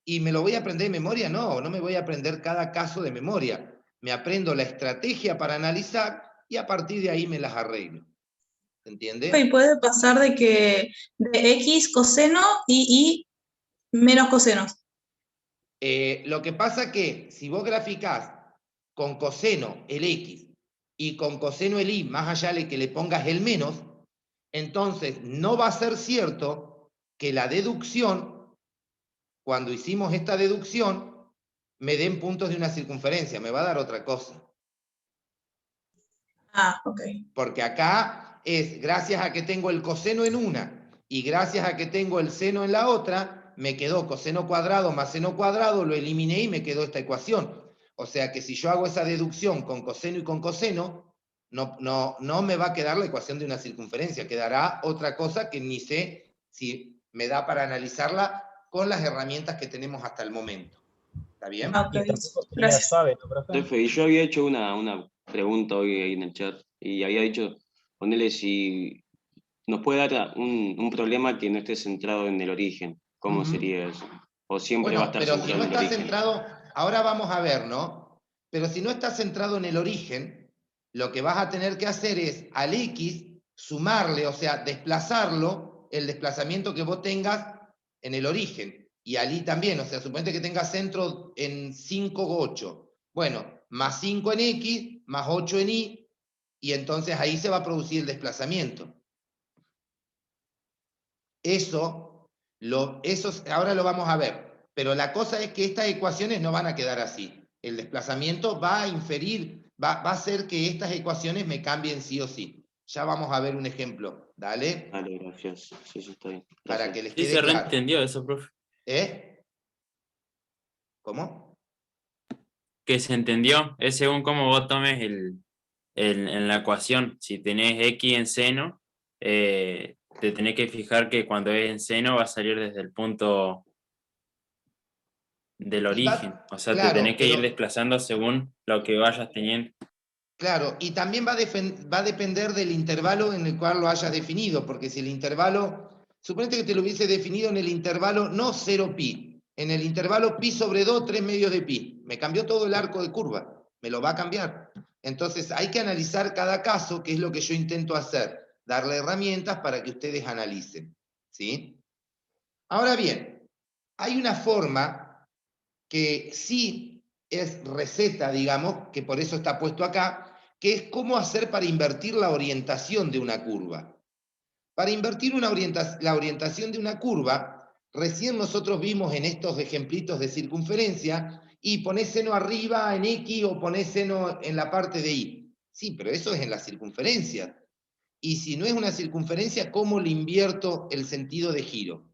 ¿Y me lo voy a aprender de memoria? No, no me voy a aprender cada caso de memoria. Me aprendo la estrategia para analizar y a partir de ahí me las arreglo. ¿Se entiende? Y puede pasar de que de X coseno y menos cosenos. Lo que pasa que si vos graficás con coseno el X y con coseno el Y, más allá de que le pongas el menos, entonces no va a ser cierto que la deducción, cuando hicimos esta deducción, me den puntos de una circunferencia, me va a dar otra cosa. Ah, ok. Porque acá es, gracias a que tengo el coseno en una y gracias a que tengo el seno en la otra, me quedó coseno cuadrado más seno cuadrado, lo eliminé y me quedó esta ecuación. O sea que si yo hago esa deducción con coseno y con coseno, no me va a quedar la ecuación de una circunferencia, quedará otra cosa que ni sé si me da para analizarla con las herramientas que tenemos hasta el momento. ¿Está bien? Gracias. Profe, y yo había hecho una pregunta hoy ahí en el chat y había dicho, ponele si nos puede dar un problema que no esté centrado en el origen. ¿Cómo sería eso? ¿O siempre va a estar pero centrado si no en el está origen? centrado, ahora vamos a ver, ¿no? Pero si no está centrado en el origen, lo que vas a tener que hacer es al X sumarle, o sea, desplazarlo, el desplazamiento que vos tengas en el origen. Y al Y también, o sea, suponete que tengas centro en 5, 8. Bueno, más 5 en X, más 8 en Y, y entonces ahí se va a producir el desplazamiento. Eso ahora lo vamos a ver. Pero la cosa es que estas ecuaciones no van a quedar así. El desplazamiento va a inferir, va a hacer que estas ecuaciones me cambien sí o sí. Ya vamos a ver un ejemplo. Dale. Dale, gracias. Sí, está bien. Para que les Sí, quede se claro. reentendió eso, profe. ¿Eh? ¿Cómo? Que se entendió. Es según cómo vos tomes en la ecuación. Si tenés X en seno, te tenés que fijar que cuando es en seno va a salir desde el punto del origen. O sea, claro, te tenés que ir pero- desplazando según lo que vayas teniendo. Claro, y también va a depender del intervalo en el cual lo hayas definido, porque si el intervalo, suponete que te lo hubiese definido en el intervalo no 0pi, en el intervalo pi sobre 2, 3 medios de pi, me cambió todo el arco de curva, me lo va a cambiar. Entonces hay que analizar cada caso, que es lo que yo intento hacer, darle herramientas para que ustedes analicen, ¿sí? Ahora bien, hay una forma que sí es receta, digamos, que por eso está puesto acá, que es cómo hacer para invertir la orientación de una curva. Para invertir la orientación de una curva, recién nosotros vimos en estos ejemplitos de circunferencia, y ponés seno arriba en X o ponés seno en la parte de Y. Sí, pero eso es en la circunferencia. Y si no es una circunferencia, ¿cómo le invierto el sentido de giro?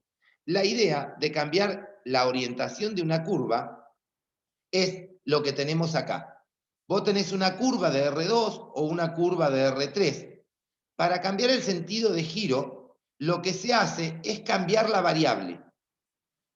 La idea de cambiar la orientación de una curva es lo que tenemos acá. Vos tenés una curva de R2 o una curva de R3. Para cambiar el sentido de giro, lo que se hace es cambiar la variable.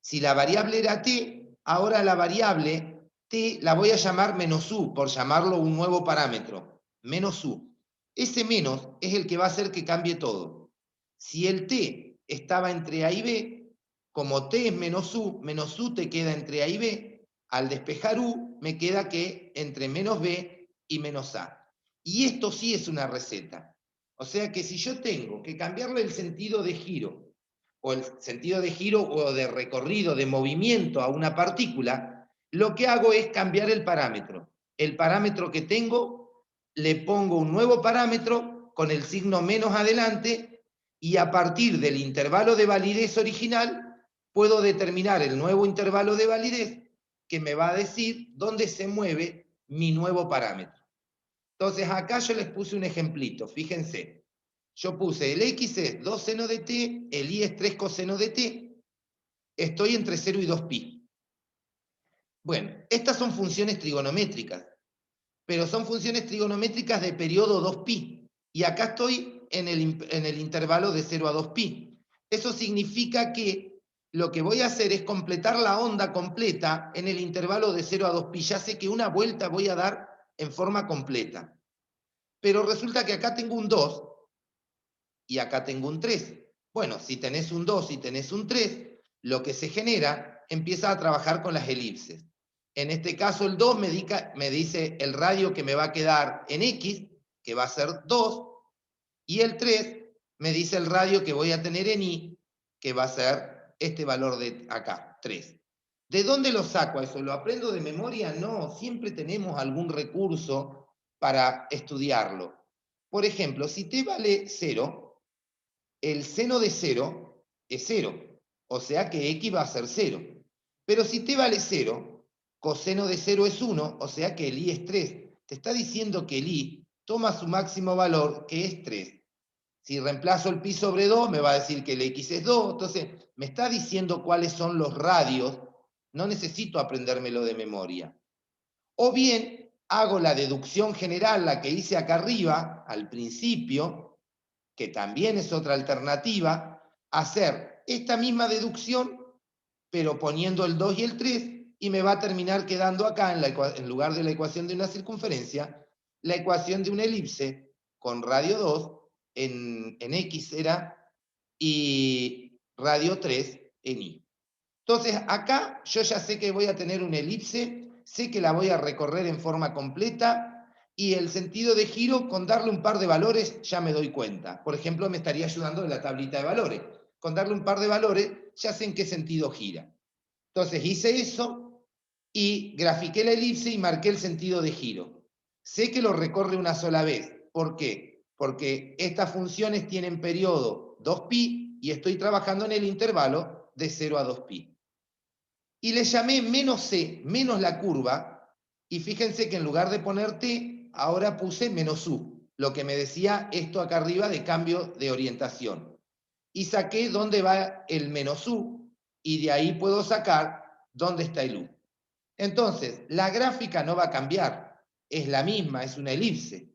Si la variable era t, ahora la variable t la voy a llamar menos u, por llamarlo un nuevo parámetro, menos u. Ese menos es el que va a hacer que cambie todo. Si el t estaba entre a y b, como t es menos u te queda entre a y b, al despejar u, me queda que entre menos b y menos a. Y esto sí es una receta. O sea que si yo tengo que cambiarle el sentido de giro, o el sentido de giro o de recorrido, de movimiento a una partícula, lo que hago es cambiar el parámetro. El parámetro que tengo, le pongo un nuevo parámetro con el signo menos adelante, y a partir del intervalo de validez original, puedo determinar el nuevo intervalo de validez que me va a decir dónde se mueve mi nuevo parámetro. Entonces acá yo les puse un ejemplito, fíjense. Yo puse el X es 2 seno de t, el Y es 3 coseno de t, estoy entre 0 y 2pi. Bueno, estas son funciones trigonométricas. pero son funciones trigonométricas de periodo 2pi, y acá estoy en el intervalo de 0 a 2pi. Eso significa que lo que voy a hacer es completar la onda completa en el intervalo de 0 a 2pi. Ya sé que una vuelta voy a dar en forma completa. Pero resulta que acá tengo un 2 y acá tengo un 3. Bueno, si tenés un 2 y tenés un 3, lo que se genera empieza a trabajar con las elipses. En este caso el 2 me dice el radio que me va a quedar en X, que va a ser 2, y el 3 me dice el radio que voy a tener en Y, que va a ser este valor de acá, 3. ¿De dónde lo saco eso? ¿Lo aprendo de memoria? No, siempre tenemos algún recurso para estudiarlo. Por ejemplo, si t vale 0, el seno de 0 es 0, o sea que x va a ser 0. Pero si t vale 0, coseno de 0 es 1, o sea que el i es 3. Te está diciendo que el i toma su máximo valor, que es 3. Si reemplazo el pi sobre 2, me va a decir que el x es 2. Entonces, me está diciendo cuáles son los radios. No necesito aprendérmelo de memoria. O bien, hago la deducción general, la que hice acá arriba, al principio, que también es otra alternativa, hacer esta misma deducción, pero poniendo el 2 y el 3, y me va a terminar quedando acá, en lugar de la ecuación de una circunferencia, la ecuación de una elipse con radio 2, en X era, y radio 3 en Y. Entonces, acá yo ya sé que voy a tener una elipse, sé que la voy a recorrer en forma completa, y el sentido de giro, con darle un par de valores, ya me doy cuenta. Por ejemplo, me estaría ayudando en la tablita de valores. Con darle un par de valores, ya sé en qué sentido gira. Entonces, hice eso, y grafiqué la elipse y marqué el sentido de giro. Sé que lo recorre una sola vez. ¿Por qué? Porque estas funciones tienen periodo 2pi, y estoy trabajando en el intervalo de 0 a 2pi. Y le llamé menos c, menos la curva, y fíjense que en lugar de poner t, ahora puse menos u, lo que me decía esto acá arriba de cambio de orientación. Y saqué dónde va el menos u, y de ahí puedo sacar dónde está el u. Entonces, la gráfica no va a cambiar, es la misma, es una elipse.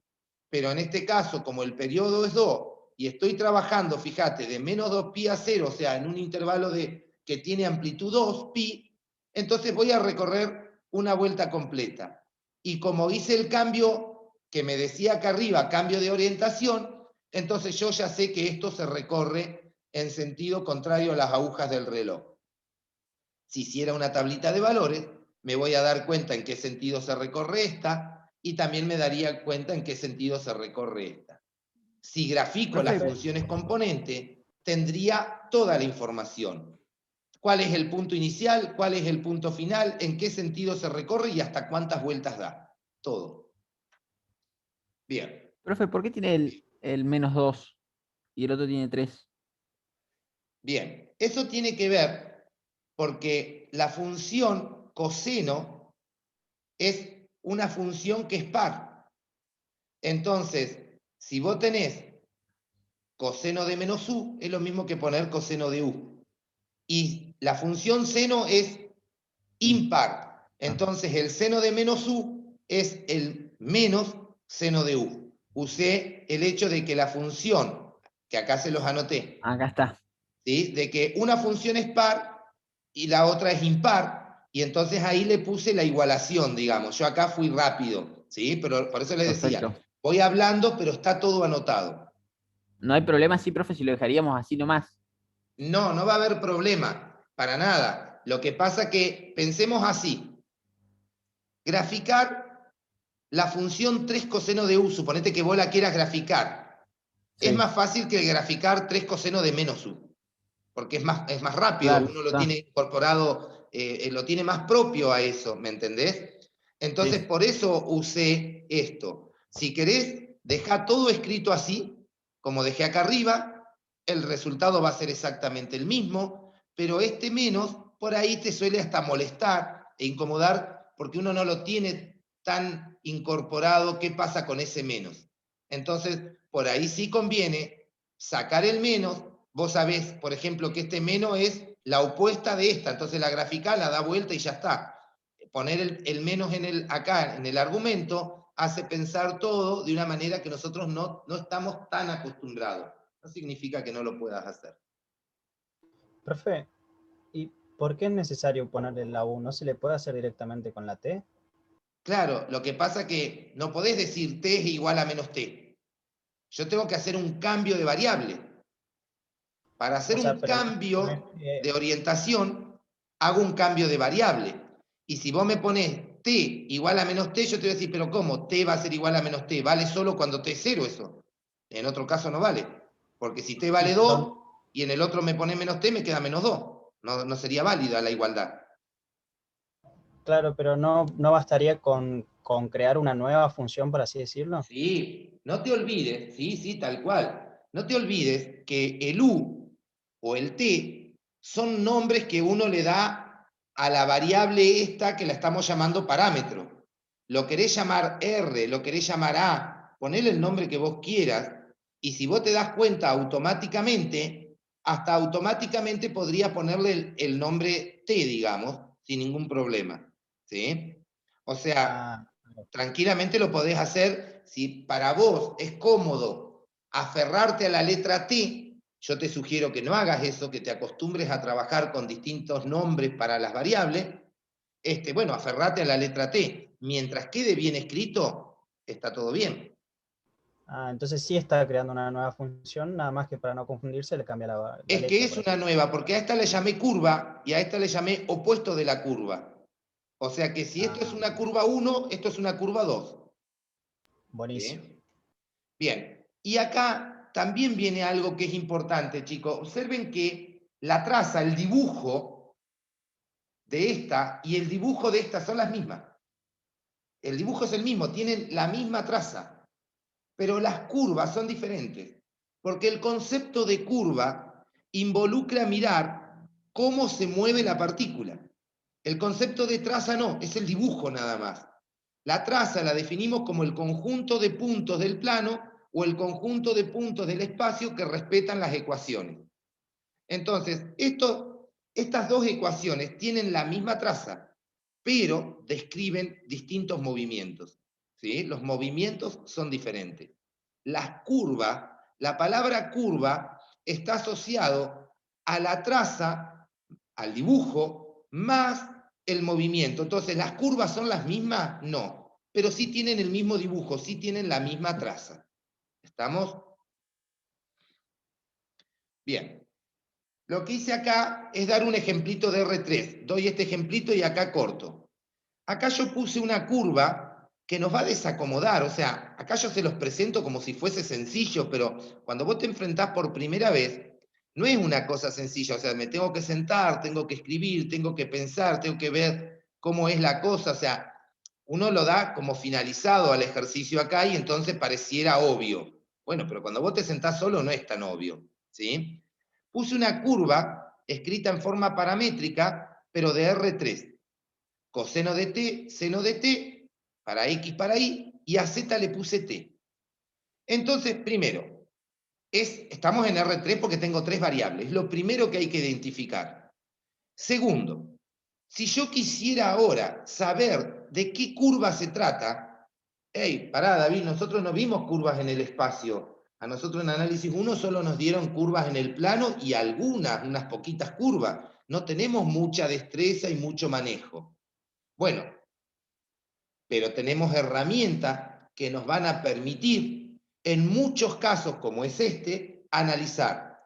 Pero en este caso, como el periodo es 2, y estoy trabajando, fíjate, de menos 2pi a 0, o sea, en un intervalo que tiene amplitud 2pi, entonces voy a recorrer una vuelta completa. Y como hice el cambio que me decía acá arriba, cambio de orientación, entonces yo ya sé que esto se recorre en sentido contrario a las agujas del reloj. Si hiciera una tablita de valores, me voy a dar cuenta en qué sentido se recorre esta, y también me daría cuenta en qué sentido se recorre esta. Si grafico las funciones componente, tendría toda la información. ¿Cuál es el punto inicial? ¿Cuál es el punto final? ¿En qué sentido se recorre? Y hasta cuántas vueltas da. Todo. Bien. Profe, ¿por qué tiene el menos 2 y el otro tiene 3? Bien. Eso tiene que ver porque la función coseno es una función que es par. Entonces, si vos tenés coseno de menos u, es lo mismo que poner coseno de u. Y la función seno es impar. Entonces, el seno de menos u es el menos seno de u. Usé el hecho de que la función, que acá se los anoté. Acá está. ¿Sí? De que una función es par y la otra es impar, y entonces ahí le puse la igualación, digamos. Yo acá fui rápido, ¿sí? Pero por eso les decía, Perfecto. voy hablando, pero está todo anotado. No hay problema, sí, profe, si lo dejaríamos así nomás. No, no va a haber problema, para nada. Lo que pasa que pensemos así. Graficar la función 3 coseno de u, suponete que vos la quieras graficar. Sí. Es más fácil que graficar 3 coseno de menos u, porque es más rápido, claro, uno lo tiene incorporado, lo tiene más propio a eso, ¿me entendés? Entonces, sí, por eso usé esto. Si querés, dejá todo escrito así, como dejé acá arriba, el resultado va a ser exactamente el mismo, pero este menos, por ahí te suele hasta molestar e incomodar, porque uno no lo tiene tan incorporado. ¿Qué pasa con ese menos? Entonces, por ahí sí conviene sacar el menos. Vos sabés, por ejemplo, que este menos es la opuesta de esta, entonces la gráfica la da vuelta y ya está. Poner el menos acá en el argumento hace pensar todo de una manera que nosotros no estamos tan acostumbrados. No significa que no lo puedas hacer. Profe, ¿y por qué es necesario ponerle la U? ¿No se le puede hacer directamente con la T? Claro, lo que pasa que no podés decir T es igual a menos T. Yo tengo que hacer un cambio de variable. Para hacer un cambio de orientación, hago un cambio de variable. Y si vos me ponés T igual a menos T, yo te voy a decir, pero ¿cómo? T va a ser igual a menos T. Vale solo cuando T es 0 eso. En otro caso no vale. Porque si T vale 2 y en el otro me pone menos T, me queda menos 2. No sería válida la igualdad. Claro, pero no bastaría con crear una nueva función, por así decirlo. Sí, no te olvides, sí, tal cual. No te olvides que el U o el T son nombres que uno le da a la variable esta que la estamos llamando parámetro. Lo querés llamar R, lo querés llamar A, ponele el nombre que vos quieras, y si vos te das cuenta automáticamente, hasta automáticamente podría ponerle el nombre T, digamos, sin ningún problema. ¿Sí? O sea, tranquilamente lo podés hacer. Si para vos es cómodo aferrarte a la letra T, yo te sugiero que no hagas eso, que te acostumbres a trabajar con distintos nombres para las variables. Bueno, aferrate a la letra T. Mientras quede bien escrito, está todo bien. Entonces sí está creando una nueva función, nada más que para no confundirse le cambia la Es letra, que es una nueva, porque a esta le llamé curva y a esta le llamé opuesto de la curva. O sea que si esto es una curva 1, esto es una curva 2. Buenísimo. Bien, y acá también viene algo que es importante, chicos. Observen que la traza, el dibujo de esta y el dibujo de esta son las mismas. El dibujo es el mismo, tienen la misma traza, pero las curvas son diferentes, porque el concepto de curva involucra mirar cómo se mueve la partícula. El concepto de traza no, es el dibujo nada más. La traza la definimos como el conjunto de puntos del plano o el conjunto de puntos del espacio que respetan las ecuaciones. Entonces, estas dos ecuaciones tienen la misma traza, pero describen distintos movimientos. ¿Sí? Los movimientos son diferentes. Las curvas, la palabra curva está asociado a la traza, al dibujo, más el movimiento. Entonces, ¿las curvas son las mismas? No, pero sí tienen el mismo dibujo, sí tienen la misma traza. ¿Estamos? Bien. Lo que hice acá es dar un ejemplito de R3. Doy este ejemplito y acá corto. Acá yo puse una curva que nos va a desacomodar. O sea, acá yo se los presento como si fuese sencillo, pero cuando vos te enfrentás por primera vez, no es una cosa sencilla. O sea, me tengo que sentar, tengo que escribir, tengo que pensar, tengo que ver cómo es la cosa. O sea, uno lo da como finalizado al ejercicio acá y entonces pareciera obvio. Bueno, pero cuando vos te sentás solo no es tan obvio, ¿sí? Puse una curva escrita en forma paramétrica, pero de R3. Coseno de t, seno de t, para x, para y, y a z le puse t. Entonces, primero, estamos en R3 porque tengo tres variables. Es lo primero que hay que identificar. Segundo, si yo quisiera ahora saber de qué curva se trata, pará, David, nosotros no vimos curvas en el espacio. A nosotros en análisis 1 solo nos dieron curvas en el plano y unas poquitas curvas. No tenemos mucha destreza y mucho manejo. Bueno, pero tenemos herramientas que nos van a permitir, en muchos casos como es analizar.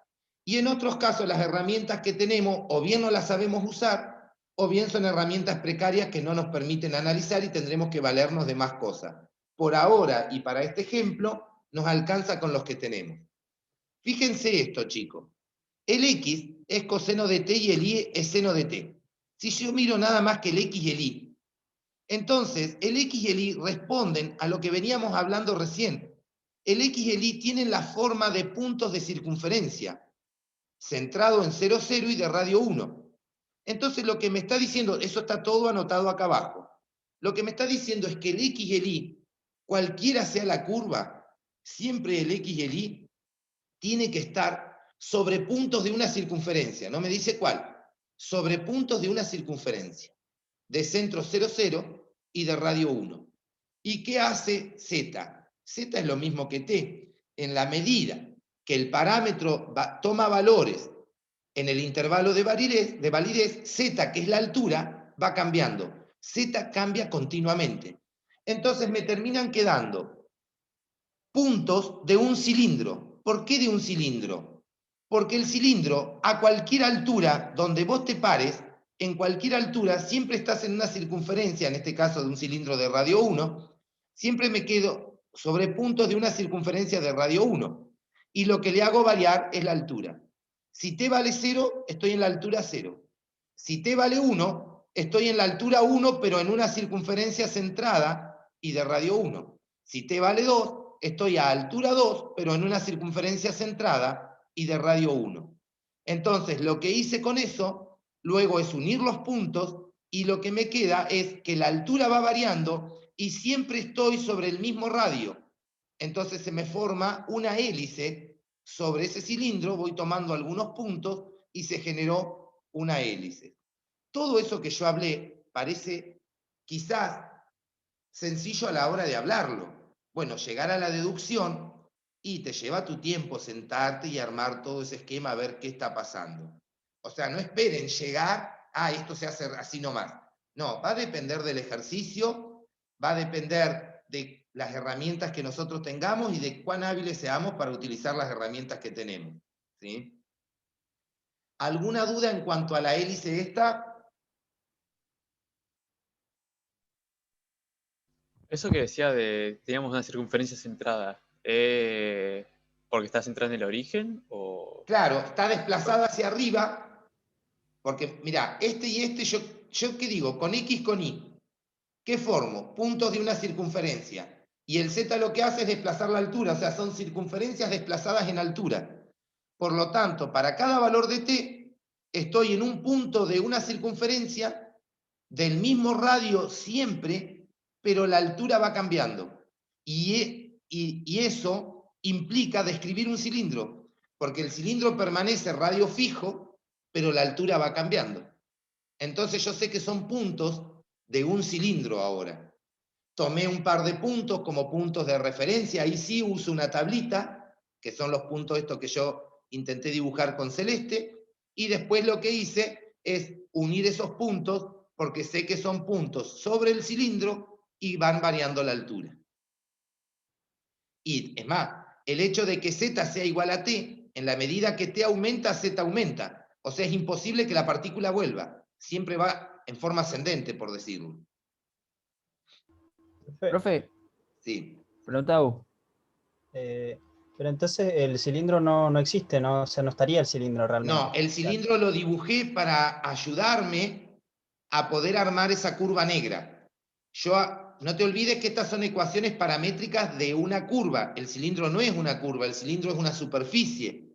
Y en otros casos las herramientas que tenemos o bien no las sabemos usar, o bien son herramientas precarias que no nos permiten analizar y tendremos que valernos de más cosas. Por ahora, y para este ejemplo, nos alcanza con los que tenemos. Fíjense esto, chicos. El x es coseno de t y el y es seno de t. Si yo miro nada más que el x y el y, entonces el x y el y responden a lo que veníamos hablando recién. El x y el y tienen la forma de puntos de circunferencia, centrado en 0, 0 y de radio 1. Entonces lo que me está diciendo, eso está todo anotado acá abajo, lo que me está diciendo es que el x y el y, cualquiera sea la curva, siempre el x y el y tiene que estar sobre puntos de una circunferencia. No me dice cuál. Sobre puntos de una circunferencia. De centro 0, 0 y de radio 1. ¿Y qué hace Z? Z es lo mismo que T. En la medida que el parámetro toma valores en el intervalo de validez, Z, que es la altura, va cambiando. Z cambia continuamente. Entonces me terminan quedando puntos de un cilindro. ¿Por qué de un cilindro? Porque el cilindro, a cualquier altura donde vos te pares, en cualquier altura, siempre estás en una circunferencia, en este caso de un cilindro de radio 1, siempre me quedo sobre puntos de una circunferencia de radio 1. Y lo que le hago variar es la altura. Si t vale 0, estoy en la altura 0. Si t vale 1, estoy en la altura 1, pero en una circunferencia centrada y de radio 1. Si t vale 2, estoy a altura 2, pero en una circunferencia centrada y de radio 1. Entonces, lo que hice con eso, luego es unir los puntos, y lo que me queda es que la altura va variando y siempre estoy sobre el mismo radio. Entonces se me forma una hélice sobre ese cilindro, voy tomando algunos puntos y se generó una hélice. Todo eso que yo hablé parece quizás sencillo a la hora de hablarlo. Bueno, llegar a la deducción y te lleva tu tiempo sentarte y armar todo ese esquema a ver qué está pasando. O sea, no esperen llegar, esto se hace así nomás. No, va a depender del ejercicio, va a depender de las herramientas que nosotros tengamos y de cuán hábiles seamos para utilizar las herramientas que tenemos. ¿Sí? ¿Alguna duda en cuanto a la hélice esta? Eso que decía de, teníamos una circunferencia centrada, ¿porque está centrada en el origen? O... Claro, está desplazada hacia arriba, porque mira, este y este, yo ¿qué digo? Con X, con Y. ¿Qué formo? Puntos de una circunferencia. Y el Z lo que hace es desplazar la altura, o sea, son circunferencias desplazadas en altura. Por lo tanto, para cada valor de t, estoy en un punto de una circunferencia del mismo radio siempre, pero la altura va cambiando. Y eso implica describir un cilindro, porque el cilindro permanece radio fijo, pero la altura va cambiando. Entonces yo sé que son puntos de un cilindro ahora. Tomé un par de puntos como puntos de referencia, ahí sí uso una tablita, que son los puntos estos que yo intenté dibujar con celeste, y después lo que hice es unir esos puntos, porque sé que son puntos sobre el cilindro y van variando la altura. Y es más, el hecho de que z sea igual a t, en la medida que t aumenta, z aumenta. O sea, es imposible que la partícula vuelva. Siempre va en forma ascendente, por decirlo. Profe. Sí. Pregunta vos. Pero entonces el cilindro no existe, ¿no? O sea, no estaría el cilindro realmente. No, el cilindro lo dibujé para ayudarme a poder armar esa curva negra. No te olvides que estas son ecuaciones paramétricas de una curva. El cilindro no es una curva, el cilindro es una superficie.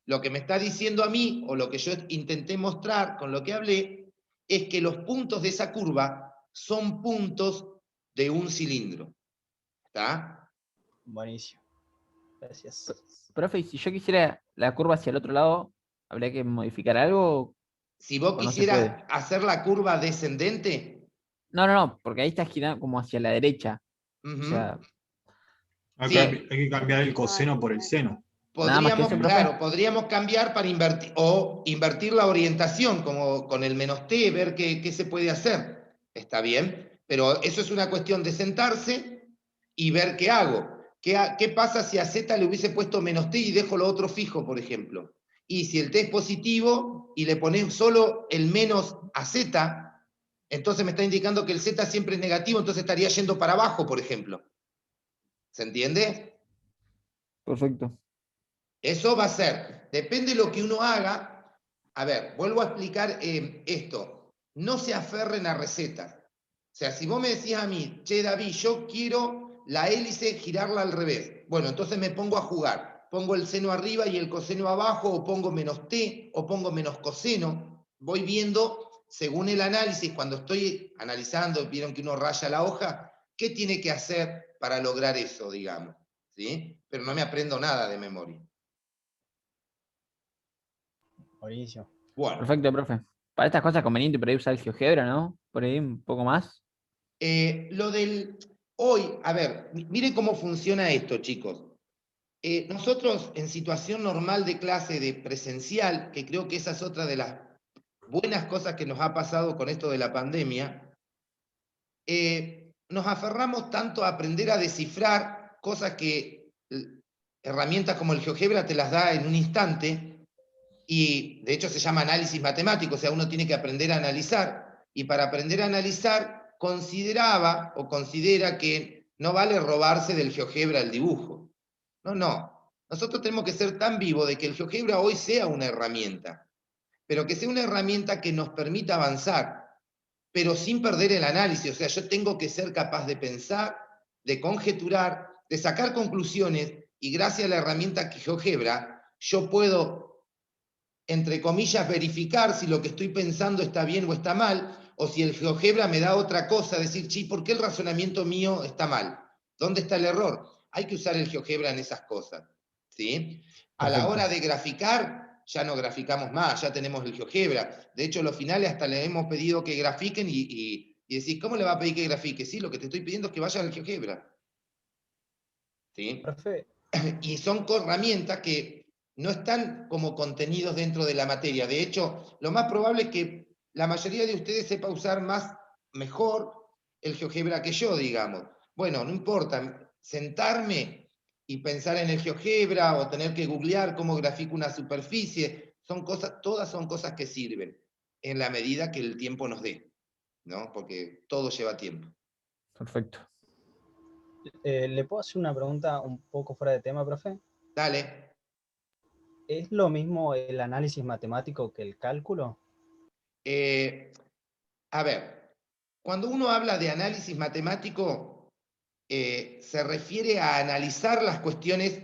Lo que me está diciendo a mí, o lo que yo intenté mostrar con lo que hablé, es que los puntos de esa curva son puntos de un cilindro. ¿Está? Buenísimo. Gracias. Profe, y si yo quisiera la curva hacia el otro lado, ¿habría que modificar algo? Si vos quisieras hacer la curva descendente. No, porque ahí está girando como hacia la derecha. O sea, sí. Hay que cambiar el coseno por el seno. Podríamos cambiar para invertir, o invertir la orientación, como con el menos t, ver qué se puede hacer. Está bien, pero eso es una cuestión de sentarse y ver qué hago. ¿Qué pasa si a z le hubiese puesto menos t y dejo lo otro fijo, por ejemplo? Y si el t es positivo y le pones solo el menos a z, entonces me está indicando que el z siempre es negativo, entonces estaría yendo para abajo, por ejemplo. ¿Se entiende? Perfecto. Eso va a ser, depende de lo que uno haga. A ver, vuelvo a explicar esto. No se aferren a recetas. O sea, si vos me decís a mí, che, David, yo quiero la hélice girarla al revés. Bueno, entonces me pongo a jugar. Pongo el seno arriba y el coseno abajo, o pongo menos t, o pongo menos coseno. Voy viendo, según el análisis, cuando estoy analizando, vieron que uno raya la hoja, ¿qué tiene que hacer para lograr eso, digamos? ¿Sí? Pero no me aprendo nada de memoria. Buenísimo. Bueno. Perfecto, profe. Para estas cosas conveniente por ahí usar el GeoGebra, ¿no? Por ahí un poco más. Lo del Hoy, a ver, miren cómo funciona esto, chicos. Nosotros en situación normal de clase de presencial, que creo que esa es otra de las buenas cosas que nos ha pasado con esto de la pandemia, nos aferramos tanto a aprender a descifrar cosas que herramientas como el GeoGebra te las da en un instante, y de hecho se llama análisis matemático, o sea, uno tiene que aprender a analizar, y para aprender a analizar consideraba o considera que no vale robarse del GeoGebra el dibujo. No. Nosotros tenemos que ser tan vivos de que el GeoGebra hoy sea una herramienta, pero que sea una herramienta que nos permita avanzar, pero sin perder el análisis. O sea, yo tengo que ser capaz de pensar, de conjeturar, de sacar conclusiones, y gracias a la herramienta GeoGebra, yo puedo, entre comillas, verificar si lo que estoy pensando está bien o está mal, o si el GeoGebra me da otra cosa, decir, sí, ¿por qué el razonamiento mío está mal? ¿Dónde está el error? Hay que usar el GeoGebra en esas cosas, ¿sí? A la hora de graficar, ya no graficamos más, ya tenemos el GeoGebra. De hecho, los finales hasta le hemos pedido que grafiquen y decís, ¿cómo le va a pedir que grafique? Sí, lo que te estoy pidiendo es que vayas al GeoGebra. ¿Sí? Y son herramientas que no están como contenidos dentro de la materia. De hecho, lo más probable es que la mayoría de ustedes sepa usar mejor el GeoGebra que yo, digamos. Bueno, no importa, sentarme y pensar en el GeoGebra o tener que googlear cómo grafico una superficie, todas son cosas que sirven en la medida que el tiempo nos dé, ¿no? Porque todo lleva tiempo. Perfecto. ¿Le puedo hacer una pregunta un poco fuera de tema, profe? Dale. ¿Es lo mismo el análisis matemático que el cálculo? A ver, cuando uno habla de análisis matemático, se refiere a analizar las cuestiones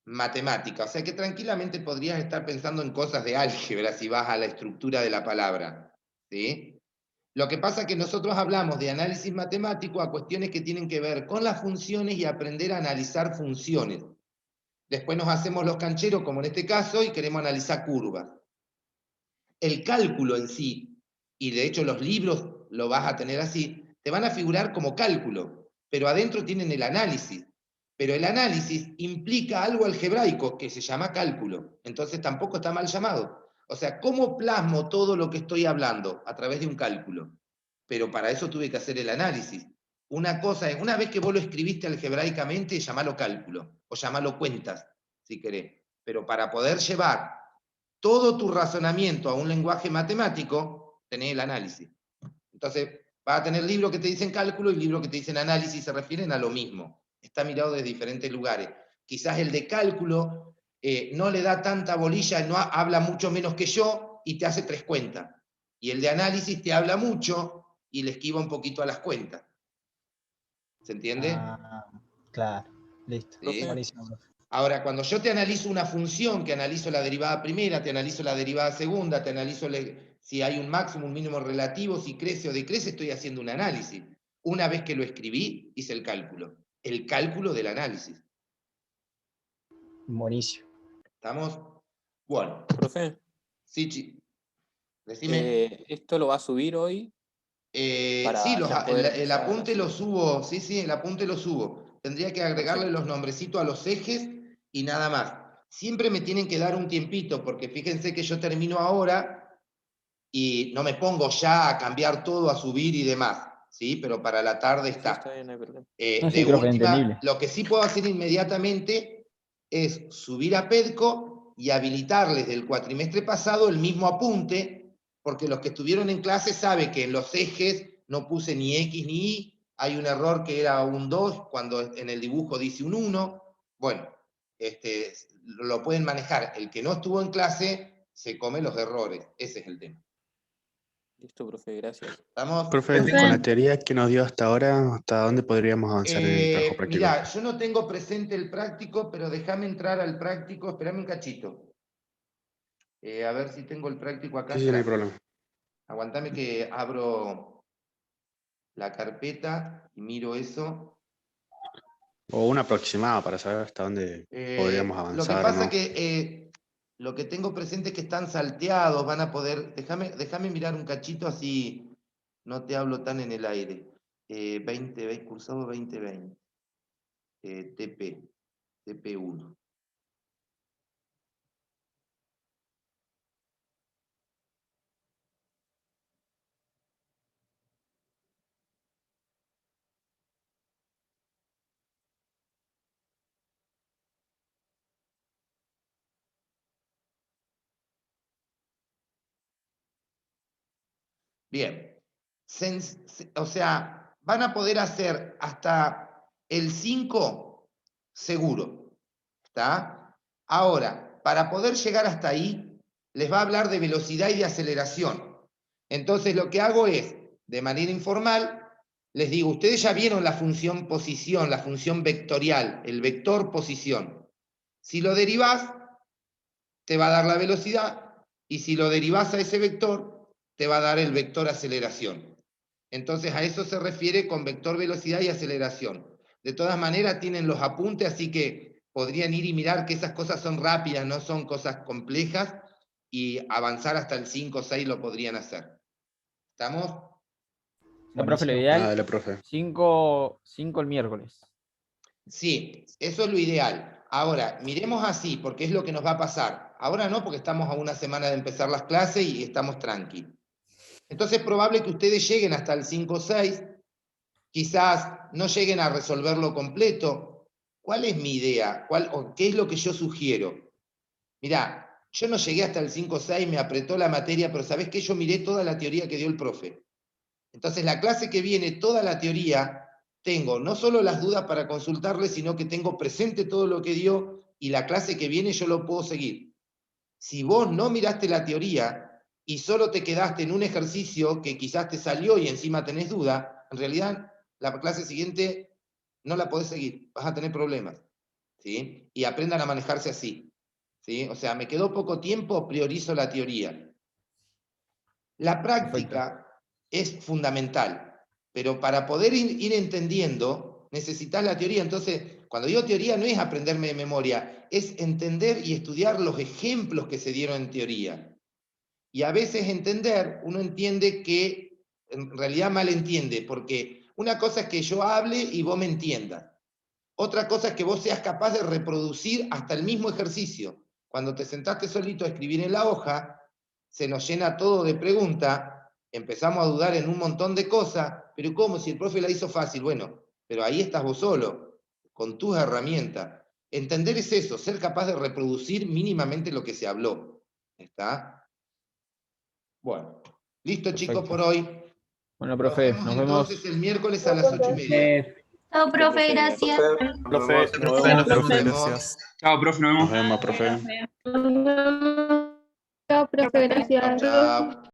matemáticas. O sea que tranquilamente podrías estar pensando en cosas de álgebra si vas a la estructura de la palabra, ¿sí? Lo que pasa es que nosotros hablamos de análisis matemático a cuestiones que tienen que ver con las funciones y aprender a analizar funciones. Después nos hacemos los cancheros, como en este caso, y queremos analizar curvas. El cálculo en sí, y de hecho los libros lo vas a tener así, te van a figurar como cálculo, pero adentro tienen el análisis. Pero el análisis implica algo algebraico que se llama cálculo, entonces tampoco está mal llamado. O sea, ¿cómo plasmo todo lo que estoy hablando? A través de un cálculo. Pero para eso tuve que hacer el análisis. Una cosa es, una vez que vos lo escribiste algebraicamente, llamalo cálculo, o llamalo cuentas, si querés. Pero para poder llevar todo tu razonamiento a un lenguaje matemático, tenés el análisis. Entonces, vas a tener libros que te dicen cálculo y libros que te dicen análisis, se refieren a lo mismo. Está mirado desde diferentes lugares. Quizás el de cálculo no le da tanta bolilla, no habla mucho menos que yo y te hace 3 cuentas. Y el de análisis te habla mucho y le esquiva un poquito a las cuentas. ¿Se entiende? Claro, listo. ¿Sí? Buenísimo, profe. Ahora, cuando yo te analizo una función, que analizo la derivada primera, te analizo la derivada segunda, te analizo si hay un máximo, un mínimo relativo, si crece o decrece, estoy haciendo un análisis. Una vez que lo escribí, hice el cálculo. El cálculo del análisis. Buenísimo. ¿Estamos? Bueno. Profe. Sí, decime. ¿Esto lo va a subir hoy? Sí, el apunte lo subo. Sí, el apunte lo subo. Tendría que agregarle los nombrecitos a los ejes y nada más. Siempre me tienen que dar un tiempito, porque fíjense que yo termino ahora y no me pongo ya a cambiar todo, a subir y demás, ¿sí? Pero para la tarde está. Está bien, no hay problema. De última, lo que sí puedo hacer inmediatamente es subir a Pedco y habilitarles del cuatrimestre pasado el mismo apunte, porque los que estuvieron en clase saben que en los ejes no puse ni X ni Y, hay un error que era un 2, cuando en el dibujo dice un 1. Bueno, lo pueden manejar. El que no estuvo en clase se come los errores. Ese es el tema. Listo, profe, gracias. ¿Estamos? Profe, con la teoría que nos dio hasta ahora, ¿hasta dónde podríamos avanzar en el trabajo práctico? Mirá, yo no tengo presente el práctico, pero déjame entrar al práctico. Esperame un cachito. A ver si tengo el práctico acá. Sí, no hay problema. Aguantame que abro la carpeta y miro eso. O un aproximado para saber hasta dónde podríamos avanzar. Lo que pasa es que lo que tengo presente es que están salteados, van a poder... Déjame mirar un cachito así no te hablo tan en el aire. cursado 2020. TP1. Bien. O sea, van a poder hacer hasta el 5 seguro. ¿Está? Ahora, para poder llegar hasta ahí, les va a hablar de velocidad y de aceleración. Entonces lo que hago es, de manera informal, les digo, ustedes ya vieron la función posición, la función vectorial, el vector posición. Si lo derivás, te va a dar la velocidad, y si lo derivás a ese vector, te va a dar el vector aceleración. Entonces a eso se refiere con vector velocidad y aceleración. De todas maneras tienen los apuntes, así que podrían ir y mirar que esas cosas son rápidas, no son cosas complejas, y avanzar hasta el 5 o 6 lo podrían hacer. ¿Estamos? No, profe, lo ideal, Dale, profe. 5 el miércoles. Sí, eso es lo ideal. Ahora, miremos así, porque es lo que nos va a pasar. Ahora no, porque estamos a una semana de empezar las clases y estamos tranquilos. Entonces es probable que ustedes lleguen hasta el 5 o 6, quizás no lleguen a resolverlo completo. ¿Cuál es mi idea? O ¿qué es lo que yo sugiero? Mirá, yo no llegué hasta el 5 o 6, me apretó la materia, pero ¿sabés qué? Yo miré toda la teoría que dio el profe. Entonces la clase que viene, toda la teoría, tengo no solo las dudas para consultarle, sino que tengo presente todo lo que dio, y la clase que viene yo lo puedo seguir. Si vos no miraste la teoría y solo te quedaste en un ejercicio que quizás te salió y encima tenés duda, en realidad la clase siguiente no la podés seguir, vas a tener problemas, ¿sí? Y aprendan a manejarse así, ¿sí? O sea, me quedó poco tiempo, priorizo la teoría. La práctica es fundamental, pero para poder ir entendiendo, necesitas la teoría. Entonces, cuando digo teoría no es aprenderme de memoria, es entender y estudiar los ejemplos que se dieron en teoría. Y a veces entender, uno entiende que en realidad mal entiende, porque una cosa es que yo hable y vos me entiendas. Otra cosa es que vos seas capaz de reproducir hasta el mismo ejercicio. Cuando te sentaste solito a escribir en la hoja, se nos llena todo de preguntas, empezamos a dudar en un montón de cosas, pero ¿cómo? Si el profe la hizo fácil, bueno, pero ahí estás vos solo, con tus herramientas. Entender es eso, ser capaz de reproducir mínimamente lo que se habló. ¿Está? Bueno, listo chicos por hoy. Bueno, profe, nos vemos. Entonces el miércoles a las 8:30. Chao, profe, gracias. Profe, Gracias. Chao, profe, nos vemos. Nos vemos, profe. Chao, profe, gracias. Chao.